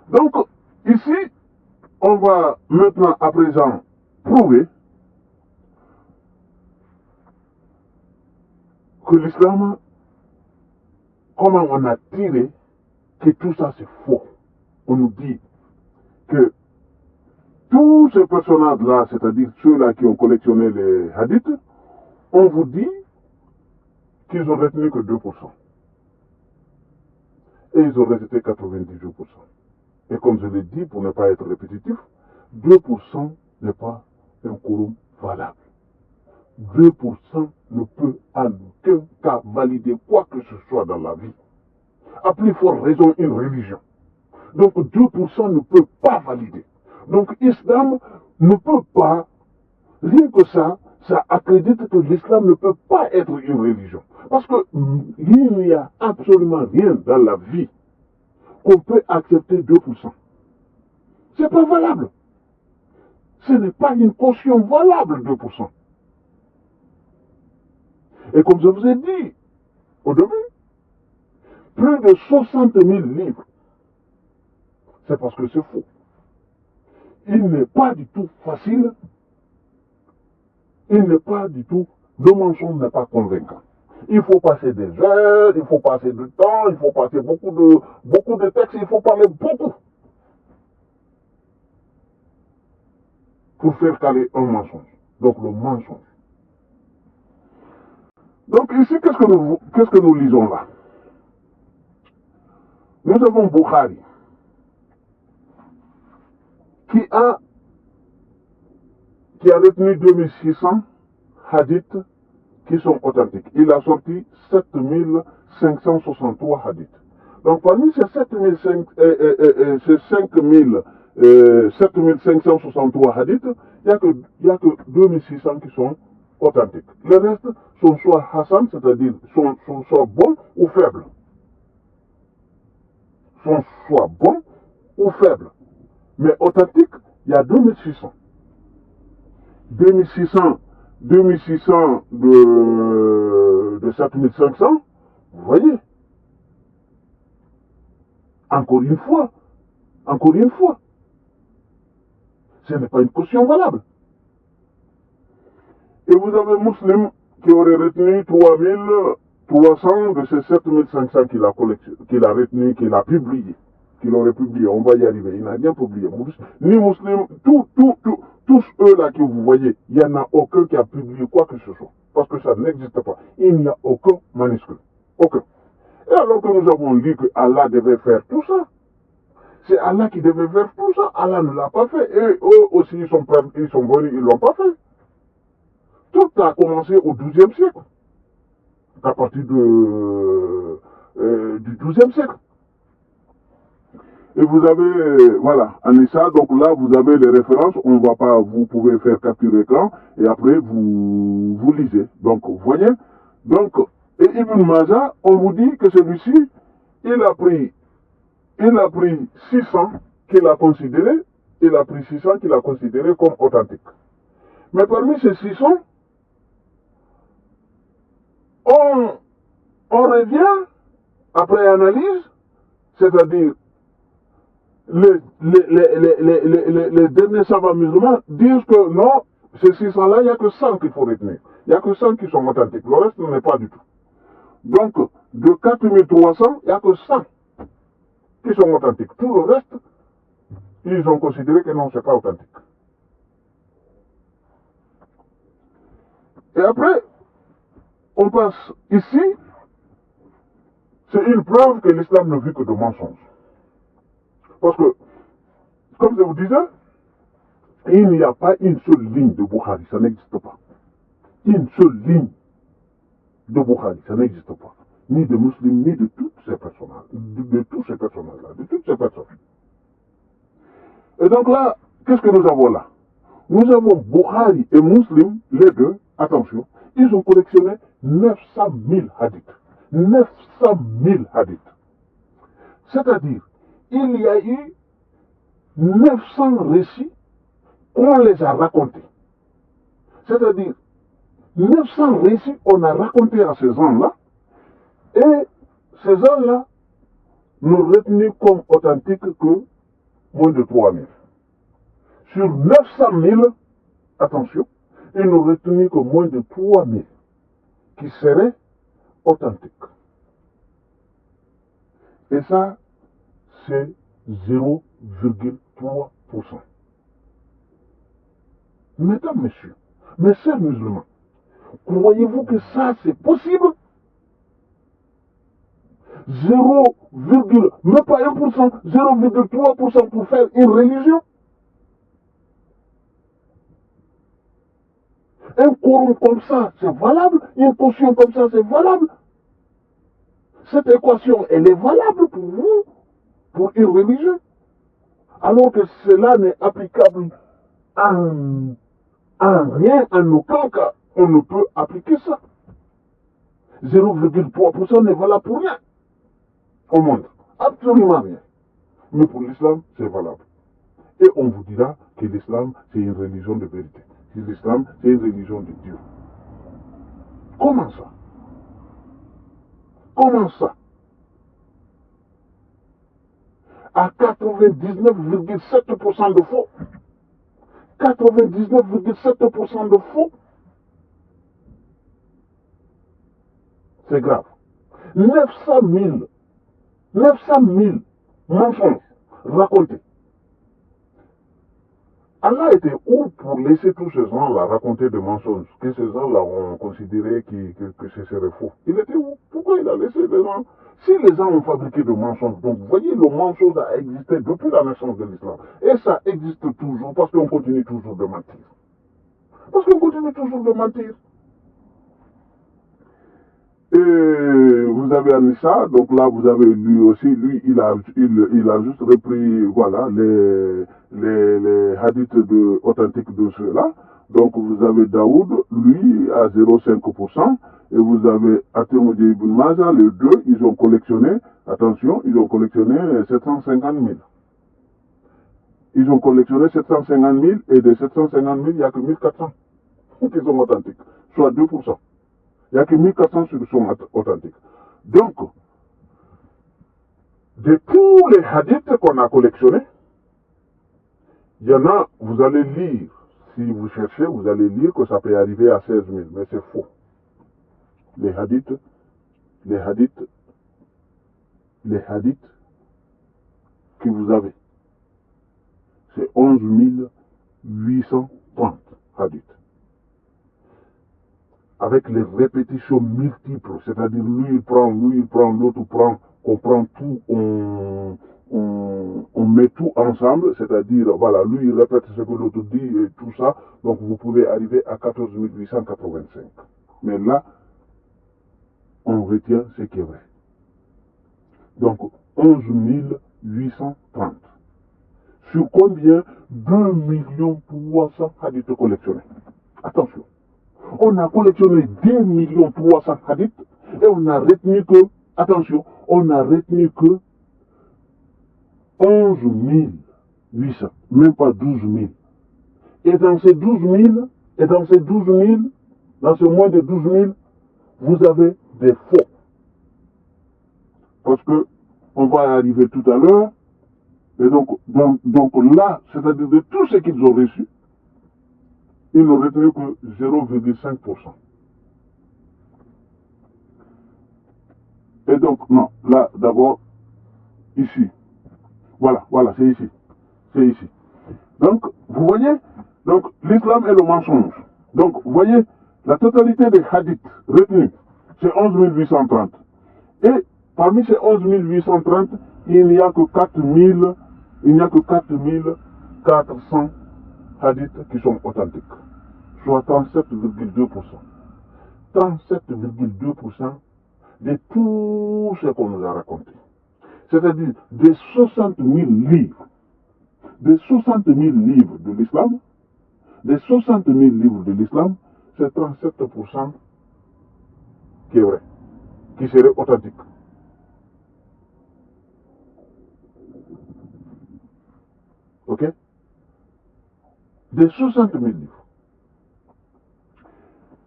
Speaker 1: Donc, ici, on va maintenant, à présent, prouver que l'islam, comment on a tiré que tout ça c'est faux. On nous dit que tous ces personnages-là, c'est-à-dire ceux-là qui ont collectionné les hadiths, on vous dit qu'ils ont retenu que 2%. Et ils ont rejeté 98%. Et comme je l'ai dit, pour ne pas être répétitif, 2% n'est pas un quorum valable. 2% ne peut en aucun cas valider quoi que ce soit dans la vie. À plus forte raison, une religion. Donc 2% ne peut pas valider. Donc l'islam ne peut pas, rien que ça accrédite que l'islam ne peut pas être une religion. Parce qu'il n'y a absolument rien dans la vie qu'on peut accepter 2%. C'est pas valable. Ce n'est pas une caution valable 2%. Et comme je vous ai dit au début, plus de 60 000 livres, c'est parce que c'est faux. Il n'est pas du tout facile, le mensonge n'est pas convaincant. Il faut passer des heures, il faut passer du temps, il faut passer beaucoup de textes, il faut parler beaucoup pour faire caler un mensonge. Donc le mensonge. Donc ici, qu'est-ce que nous lisons là? Nous avons Bukhari qui a retenu 2600 hadiths qui sont authentiques. Il a sorti 7563 hadiths. Donc parmi ces 7563 hadiths, il n'y a que 2600 qui sont authentiques. Le reste sont soit Hassan, c'est-à-dire sont soit bons ou faibles. Sont soit bons ou faibles. Mais authentiques, il y a 2600. 2600 de 7500, vous voyez. Encore une fois, ce n'est pas une caution valable. Et vous avez Muslim qui aurait retenu 3300 de ces 7500 qu'il a retenu, qu'il a publié, qu'il aurait publié. On va y arriver. Il n'a rien publié. Ni Muslim, tous eux là que vous voyez, il n'y en a aucun qui a publié quoi que ce soit. Parce que ça n'existe pas. Il n'y a aucun manuscrit. Aucun. Et alors que nous avons dit que Allah devait faire tout ça, c'est Allah qui devait faire tout ça. Allah ne l'a pas fait. Et eux aussi, ils sont venus, ils ne l'ont pas fait. Tout a commencé au XIIe siècle. À partir du XIIe siècle. Et vous avez, voilà, Anissa, donc là, vous avez les références. Vous pouvez faire capture d'écran. Et après, vous lisez. Donc, vous voyez. Donc, et Ibn Majah, on vous dit que celui-ci, il a pris 600 qu'il a considéré, comme authentiques. Mais parmi ces 600, on revient, après analyse, c'est-à-dire les derniers savants musulmans disent que non, ces 600-là, il n'y a que 100 qu'il faut retenir. Il n'y a que 100 qui sont authentiques. Le reste n'est pas du tout. Donc, de 4300, il n'y a que 100 qui sont authentiques. Tout le reste, ils ont considéré que non, ce n'est pas authentique. Et après, on passe ici, c'est une preuve que l'islam ne vit que de mensonges. Parce que, comme je vous disais, il n'y a pas une seule ligne de Bukhari, ça n'existe pas. Une seule ligne de Bukhari, ça n'existe pas. Ni de musulmans, ni de toutes ces personnages, de tous ces personnages-là, de toutes ces personnes. Et donc là, qu'est-ce que nous avons là? Nous avons Bukhari et Muslim, les deux, attention, ils ont collectionné 900 000 hadiths. 900 000 hadiths. C'est-à-dire, il y a eu 900 récits qu'on les a racontés. C'est-à-dire, 900 récits on a racontés à ces gens-là, et ces gens-là n'ont retenu comme authentiques que moins de 3000. Sur 900 000, attention, ils n'ont retenu que moins de 3000 qui seraient authentiques. Et ça, c'est 0,3%. Mesdames, messieurs, mes chers musulmans, croyez-vous que ça, c'est possible? 0, même pas 1%, 0,3% pour faire une religion? Un quorum comme ça, c'est valable? Une caution comme ça, c'est valable? Cette équation, elle est valable pour vous, pour une religion? Alors que cela n'est applicable en rien, en aucun cas. On ne peut appliquer ça. 0,3% n'est valable pour rien au monde. Absolument rien. Mais pour l'islam, c'est valable. Et on vous dira que l'islam, c'est une religion de vérité. Que l'islam, c'est une religion de Dieu. Comment ça? Comment ça? À 99,7% de faux. 99,7% de faux. C'est grave. 900 000 mensonges racontés. Allah était où pour laisser tous ces gens-là raconter des mensonges, que ces gens-là ont considéré que ce serait faux? Il était où? Pourquoi il a laissé les gens? Si les gens ont fabriqué des mensonges, donc vous voyez, le mensonge a existé depuis la naissance de l'islam. Et ça existe toujours parce qu'on continue toujours de mentir. Parce qu'on continue toujours de mentir. Et vous avez Anissa, donc là vous avez lui aussi, lui il a juste repris voilà les hadiths authentiques de ceux-là. Donc vous avez Daoud, lui à 0,5%, et vous avez At-Tirmidhi ibn Majah, les deux, ils ont collectionné, attention, ils ont collectionné 750 000. Ils ont collectionné 750 000, et de 750 000, il n'y a que 1400 qui sont authentiques, soit 2%. Il n'y a que 1400 qui sont authentiques. Donc, de tous les hadiths qu'on a collectionnés, il y en a, vous allez lire, si vous cherchez, vous allez lire que ça peut arriver à 16 000, mais c'est faux. Les hadiths que vous avez, c'est 11 830 hadiths. Avec les répétitions multiples, c'est-à-dire lui il prend, l'autre prend, on prend tout, on met tout ensemble, c'est-à-dire, voilà, lui il répète ce que l'autre dit et tout ça, donc vous pouvez arriver à 14 885. Mais là, on retient ce qui est vrai. Donc, 11 830. Sur combien? 2 300 hadiths collectionnés. Attention. On a collectionné 2 300 hadiths et on a retenu que, attention, on a retenu que 11 800, même pas 12 000. Et dans ces 12 000, dans ce moins de 12 000, vous avez des faux. Parce que, on va y arriver tout à l'heure, et donc là, c'est-à-dire de tout ce qu'ils ont reçu, ils n'ont retenu que 0,5%. Et donc, non, là, d'abord, ici. Voilà, c'est ici. C'est ici. Donc, vous voyez, donc l'islam est le mensonge. Donc, vous voyez, la totalité des hadiths retenus, c'est 11 830. Et parmi ces 11 830, il n'y a que 400 hadiths qui sont authentiques, soit 37,2%. 37,2% de tout ce qu'on nous a raconté. C'est-à-dire des 60 000 livres, des 60 000 livres de l'islam, des 60 000 livres de l'islam, c'est 37% qui est vrai, qui serait authentique. Ok? Des 60 000 livres.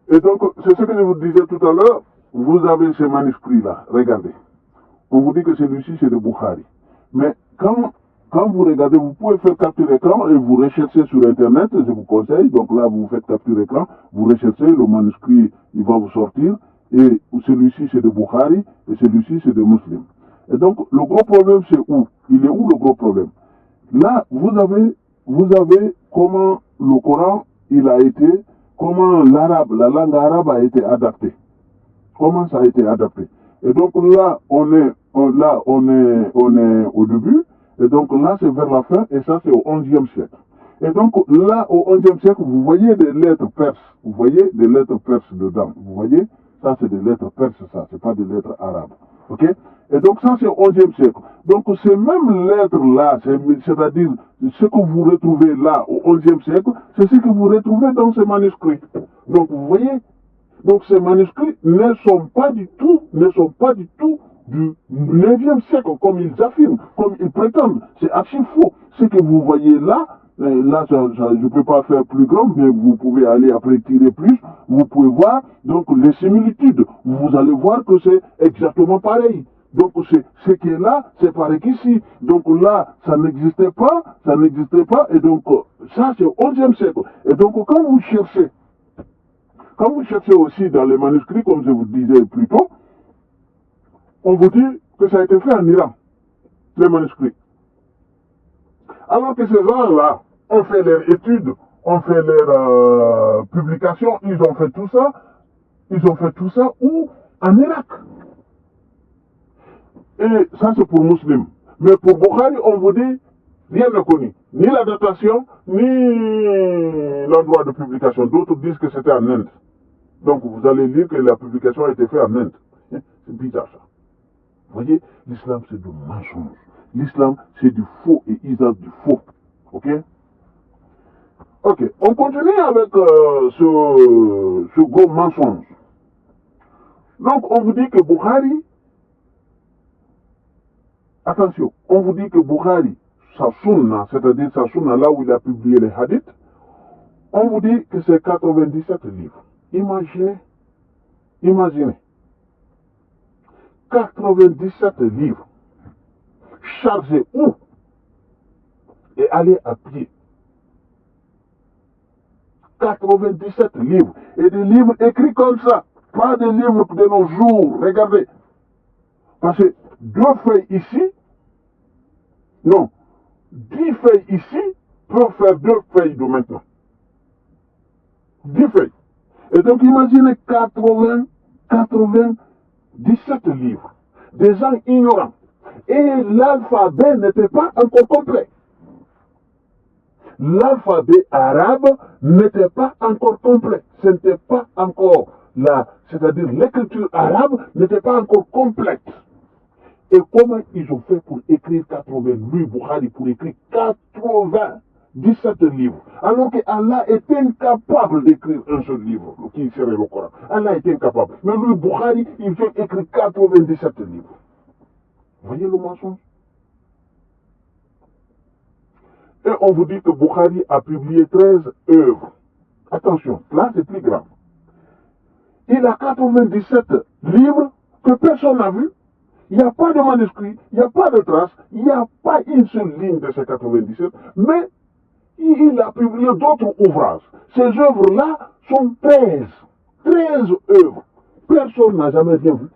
Speaker 1: Et donc, c'est ce que je vous disais tout à l'heure, vous avez ces manuscrits-là, regardez. On vous dit que celui-ci, c'est de Bukhari. Mais quand quand vous regardez, vous pouvez faire capture d'écran et vous recherchez sur Internet, je vous conseille. Donc là, vous faites capture d'écran, vous recherchez, le manuscrit, il va vous sortir. Et celui-ci, c'est de Bukhari, et celui-ci, c'est de Muslim. Et donc, le gros problème, c'est où? Il est où le gros problème? Là, vous avez comment le Coran, il a été, comment l'arabe, la langue arabe a été adaptée. Comment ça a été adapté. Et donc là, on est au début, et donc là, c'est vers la fin, et ça, c'est au XIe siècle. Et donc là, au XIe siècle, vous voyez des lettres perses, vous voyez des lettres perses dedans, vous voyez, ça, c'est des lettres perses, ça, c'est pas des lettres arabes, ok? Et donc ça, c'est au XIe siècle. Donc ces mêmes lettres-là, c'est-à-dire ce que vous retrouvez là, au XIe siècle, c'est ce que vous retrouvez dans ces manuscrits. Donc vous voyez, donc ces manuscrits ne sont pas du tout du 9e siècle, comme ils affirment, comme ils prétendent. C'est archi faux. Ce que vous voyez là, je ne peux pas faire plus grand, mais vous pouvez aller après tirer plus, vous pouvez voir donc les similitudes. Vous allez voir que c'est exactement pareil. Donc ce qui est là, c'est pareil qu'ici. Donc là, ça n'existait pas, et donc ça c'est au 11e siècle. Et donc quand vous cherchez aussi dans les manuscrits, comme je vous disais plus tôt, on vous dit que ça a été fait en Iran, les manuscrits. Alors que ces gens-là ont fait leurs études, ont fait leurs publications, ils ont fait tout ça où? En Irak. Et ça c'est pour Muslim. Mais pour Bukhari, on vous dit, rien n'est connu. Ni la datation, ni l'endroit de publication. D'autres disent que c'était en Inde. Donc vous allez lire que la publication a été faite en Inde. C'est bizarre ça. Vous voyez, l'islam c'est du mensonge. L'islam c'est du faux et usage du faux. Ok? Ok, on continue avec ce gros mensonge. Donc on vous dit que Bukhari, attention, on vous dit que Bukhari, sa sunna, c'est-à-dire sa sunna là où il a publié les hadiths, on vous dit que c'est 97 livres. Imaginez. 97 livres. Chargés où? Et aller à pied. 97 livres. Et des livres écrits comme ça. Pas des livres de nos jours. Regardez. Parce que 2 feuilles ici, non, 10 feuilles ici peuvent faire 2 feuilles de maintenant. 10 feuilles. Et donc imaginez 97 livres. Des gens ignorants. Et l'alphabet n'était pas encore complet. L'alphabet arabe n'était pas encore complet. Ce n'était pas encore c'est-à-dire l'écriture arabe n'était pas encore complète. Et comment ils ont fait pour écrire 80, lui, Bukhari, pour écrire 97 livres, alors qu'Allah est incapable d'écrire un seul livre, qui serait le Coran. Allah est incapable. Mais lui, Bukhari, il fait écrire 97 livres. Vous voyez le mensonge? Et on vous dit que Bukhari a publié 13 œuvres. Attention, là c'est plus grave. Il a 97 livres que personne n'a vus. Il n'y a pas de manuscrit, il n'y a pas de trace, il n'y a pas une seule ligne de ces 97, mais il a publié d'autres ouvrages. Ces œuvres-là sont 13. 13 œuvres. Personne n'a jamais rien vu.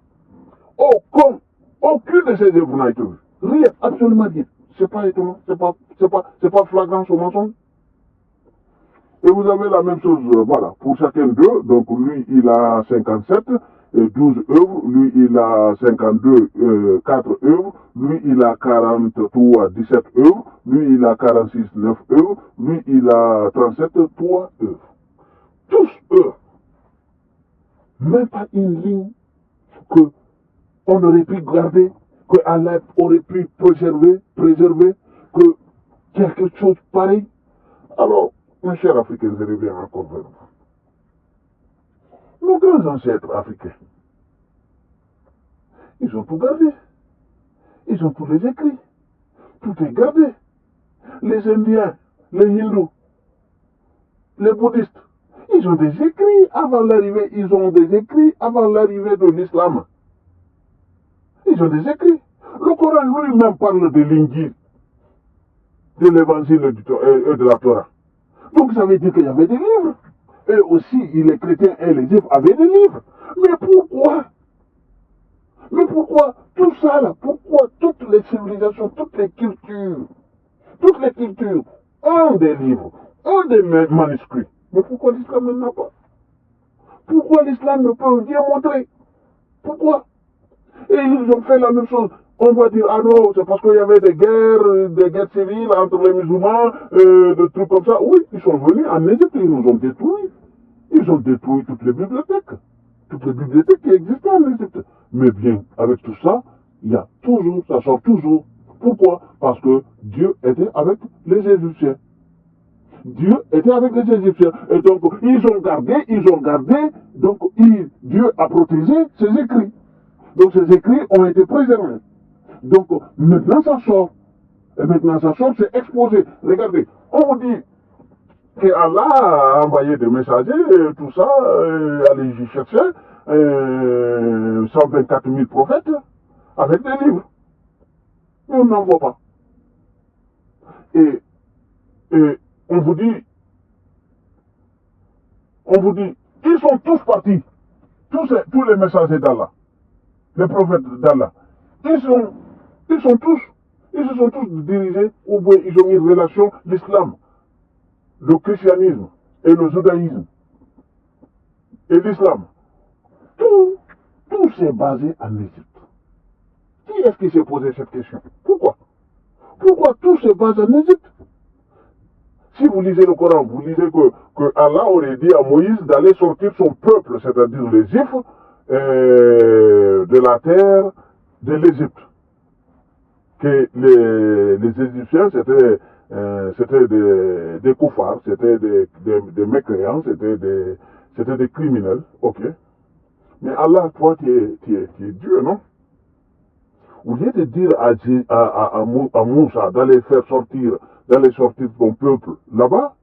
Speaker 1: Aucune de ces œuvres n'a été vue. Rien, absolument rien. C'est pas étonnant, c'est pas flagrant ce mensonge. Et vous avez la même chose, voilà, pour chacun d'eux. Donc lui, il a 57, 12 œuvres. Lui, il a 52, 4 œuvres. Lui, il a 43, 17 œuvres. Lui, il a 46, 9 œuvres. Lui, il a 37, 3 œuvres. Tous eux. Même pas une ligne que on aurait pu garder, que Allah aurait pu préserver, que quelque chose pareil. Alors, mes chers Africains, je reviens encore vers vous. Nos grands ancêtres africains, ils ont tout gardé. Ils ont tous les écrits. Tout est gardé. Les Indiens, les Hindous, les bouddhistes, ils ont des écrits avant l'arrivée, de l'islam. Ils ont des écrits. Le Coran lui-même parle de l'Injil. de l'évangile et de la Torah. Donc ça veut dire qu'il y avait des livres. Et aussi, les chrétiens et les juifs avaient des livres. Mais pourquoi? Mais pourquoi tout ça là? Pourquoi toutes les civilisations, toutes les cultures ont des livres, ont des manuscrits? Mais pourquoi l'islam n'en a pas? Pourquoi l'islam ne peut rien montrer? Pourquoi? Et ils ont fait la même chose. On va dire, ah non, c'est parce qu'il y avait des guerres civiles entre les musulmans, des trucs comme ça. Oui, ils sont venus en Égypte, ils nous ont détruits. Ils ont détruit toutes les bibliothèques qui existaient en Égypte. Mais bien, avec tout ça, il y a toujours, ça sort toujours. Pourquoi? Parce que Dieu était avec les Égyptiens. Dieu était avec les Égyptiens. Et donc, ils ont gardé, donc Dieu a protégé ses écrits. Donc, ces écrits ont été préservés. Donc, maintenant, ça sort. Et maintenant, ça sort, c'est exposé. Regardez, on vous dit que Allah a envoyé des messagers, tout ça, allez chercher 124 000 prophètes avec des livres. Mais on n'en voit pas. Et on vous dit, ils sont tous partis, tous les messagers d'Allah, les prophètes d'Allah, ils se sont tous dirigés, ou bien ils ont une relation, l'islam, le christianisme et le judaïsme et l'islam. Tout s'est basé en Égypte. Qui est-ce qui s'est posé cette question? Pourquoi? Pourquoi tout se base en Égypte? Si vous lisez le Coran, vous lisez que Allah aurait dit à Moïse d'aller sortir son peuple, c'est-à-dire les Juifs, de la terre de l'Égypte. Que les Égyptiens, c'était des koufars, c'était des mécréants, c'était des criminels, ok. Mais Allah, toi, tu es Dieu, non? Au lieu de dire à Moussa d'aller sortir ton peuple là-bas,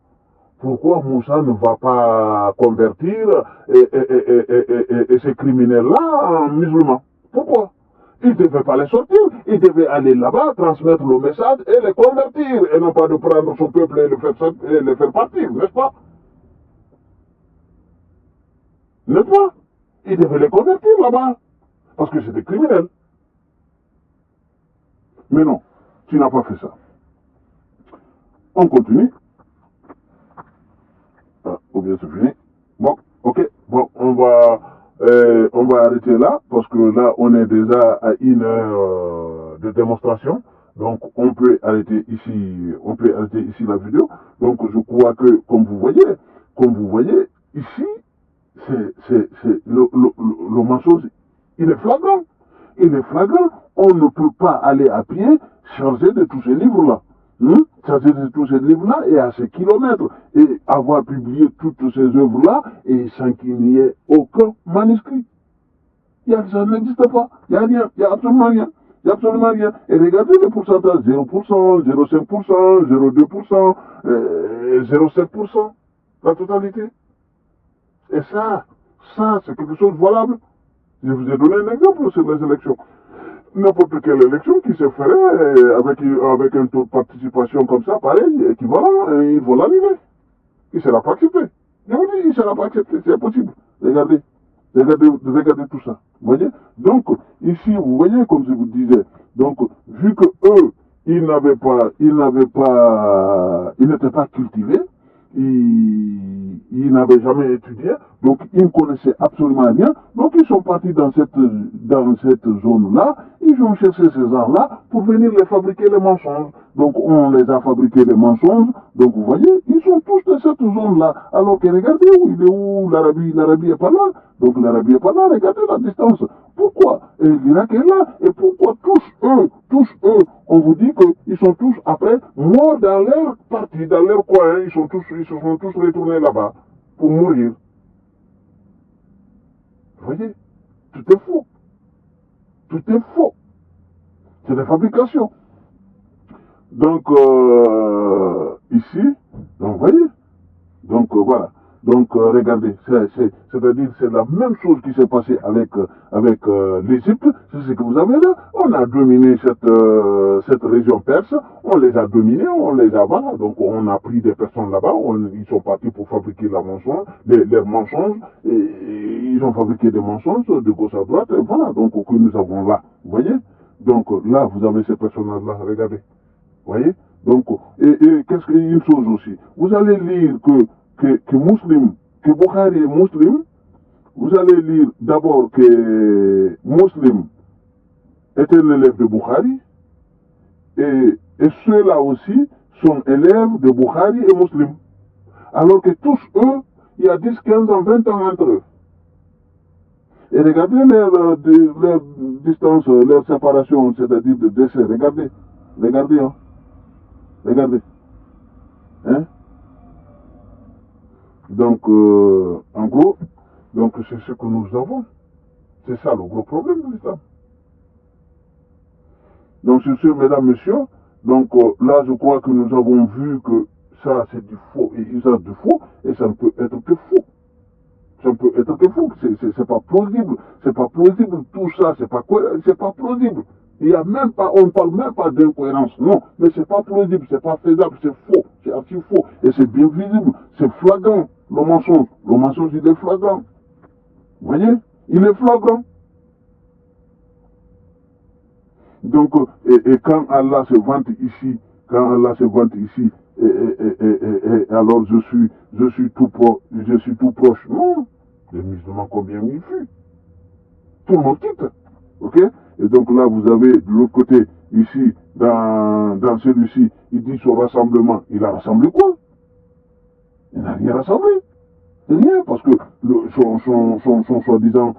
Speaker 1: pourquoi Moussa ne va pas convertir et ces criminels-là en musulmans? Pourquoi? Il ne devait pas les sortir, il devait aller là-bas, transmettre le message et les convertir, et non pas de prendre son peuple et le faire partir, n'est-ce pas? N'est-ce pas? Il devait les convertir là-bas, parce que c'est des criminels. Mais non, tu n'as pas fait ça. On continue. Ah, ou bien c'est fini. Bon, ok. Bon, on va arrêter là, parce que là, on est déjà à 1 heure de démonstration. Donc, on peut arrêter ici la vidéo. Donc, je crois que, comme vous voyez, ici, le mensonge, il est flagrant. On ne peut pas aller à pied chargé de tous ces livres-là. Chargé de tous ces livres-là et à ces kilomètres. Et avoir publié toutes ces œuvres-là et sans qu'il n'y ait aucun manuscrit. Ça n'existe pas. Il n'y a rien. Il n'y a absolument rien. Et regardez le pourcentage. 0%, 0,5%, 0,2%, 0,7%. La totalité. Et ça, c'est quelque chose de valable. Je vous ai donné un exemple sur les élections. N'importe quelle élection qui se ferait avec un taux de participation comme ça, pareil, équivalent, ils vont l'annuler. Il ne sera pas accepté. Je vous dis, il ne sera pas accepté, c'est impossible. Regardez tout ça. Vous voyez? Donc, ici, vous voyez, comme je vous disais, donc, vu que eux, ils n'étaient pas cultivés, ils n'avaient jamais étudié, donc ils ne connaissaient absolument rien. Donc ils sont partis dans cette zone-là, ils ont cherché ces gens-là pour venir les fabriquer les mensonges. Donc on les a fabriqués les mensonges. Donc vous voyez, ils sont tous de cette zone-là. Alors que regardez il est où l'Arabie est pas là. Donc l'Arabie est pas là, regardez la distance. Pourquoi l'Irak est là. Et pourquoi tous eux, on vous dit qu'ils sont tous après morts dans leur partie, dans leur coin, ils se sont tous retournés là-bas pour mourir. Vous voyez, tout est faux. C'est des fabrications. Donc, ici, donc, vous voyez, donc voilà. Donc, regardez, c'est-à-dire c'est la même chose qui s'est passée avec l'Égypte, c'est ce que vous avez là. On a dominé cette région perse, on les a dominés, on les a, voilà. Donc, on a pris des personnes là-bas, ils sont partis pour fabriquer leurs mensonges, et ils ont fabriqué des mensonges de gauche à droite, et voilà, donc, que nous avons là, vous voyez. Donc, là, vous avez ces personnages-là, regardez, vous voyez. Donc, et qu'est-ce qu'une chose aussi, vous allez lire que Bukhari est musulman, vous allez lire d'abord que Muslim est un élève de Bukhari, et ceux-là aussi sont élèves de Bukhari et Muslim. Alors que tous eux, il y a 10, 15 ans, 20 ans entre eux. Et regardez leur distance, leur séparation, c'est-à-dire de décès. Regardez, hein. Regardez. Hein? Donc, en gros, donc c'est ce que nous avons. C'est ça le gros problème de l'islam. Donc, sur ce, mesdames, messieurs, donc là, je crois que nous avons vu que ça, c'est du faux et usage du faux, et ça ne peut être que faux. Ça ne peut être que faux. C'est pas plausible. C'est pas plausible. Tout ça, c'est pas plausible. Il y a même pas, on ne parle même pas d'incohérence. Non, mais c'est pas plausible, c'est pas faisable, c'est faux. C'est archi faux. Et c'est bien visible. C'est flagrant, le mensonge. Le mensonge, il est flagrant. Vous voyez? Il est flagrant. Donc, et quand Allah se vante ici, alors je suis tout proche. Non, les musulmans, combien il fut? Tout le monde quitte. Ok? Et donc là, vous avez de l'autre côté, ici, dans celui-ci, il dit son rassemblement. Il a rassemblé quoi? Il n'a rien rassemblé. Rien, parce que son soi-disant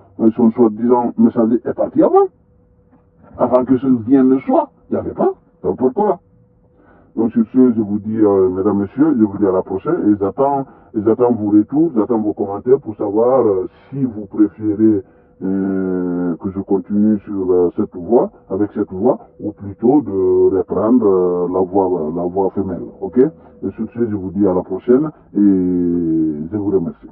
Speaker 1: messager est parti avant. Avant que ce bien ne soit, il n'y avait pas. Donc pourquoi? Donc sur ce, je vous dis, mesdames, messieurs, je vous dis à la prochaine, et j'attends vos retours, j'attends vos commentaires pour savoir si vous préférez que je continue sur avec cette voix, ou plutôt de reprendre la voix femelle. Ok? Et sur ce, je vous dis à la prochaine, et je vous remercie.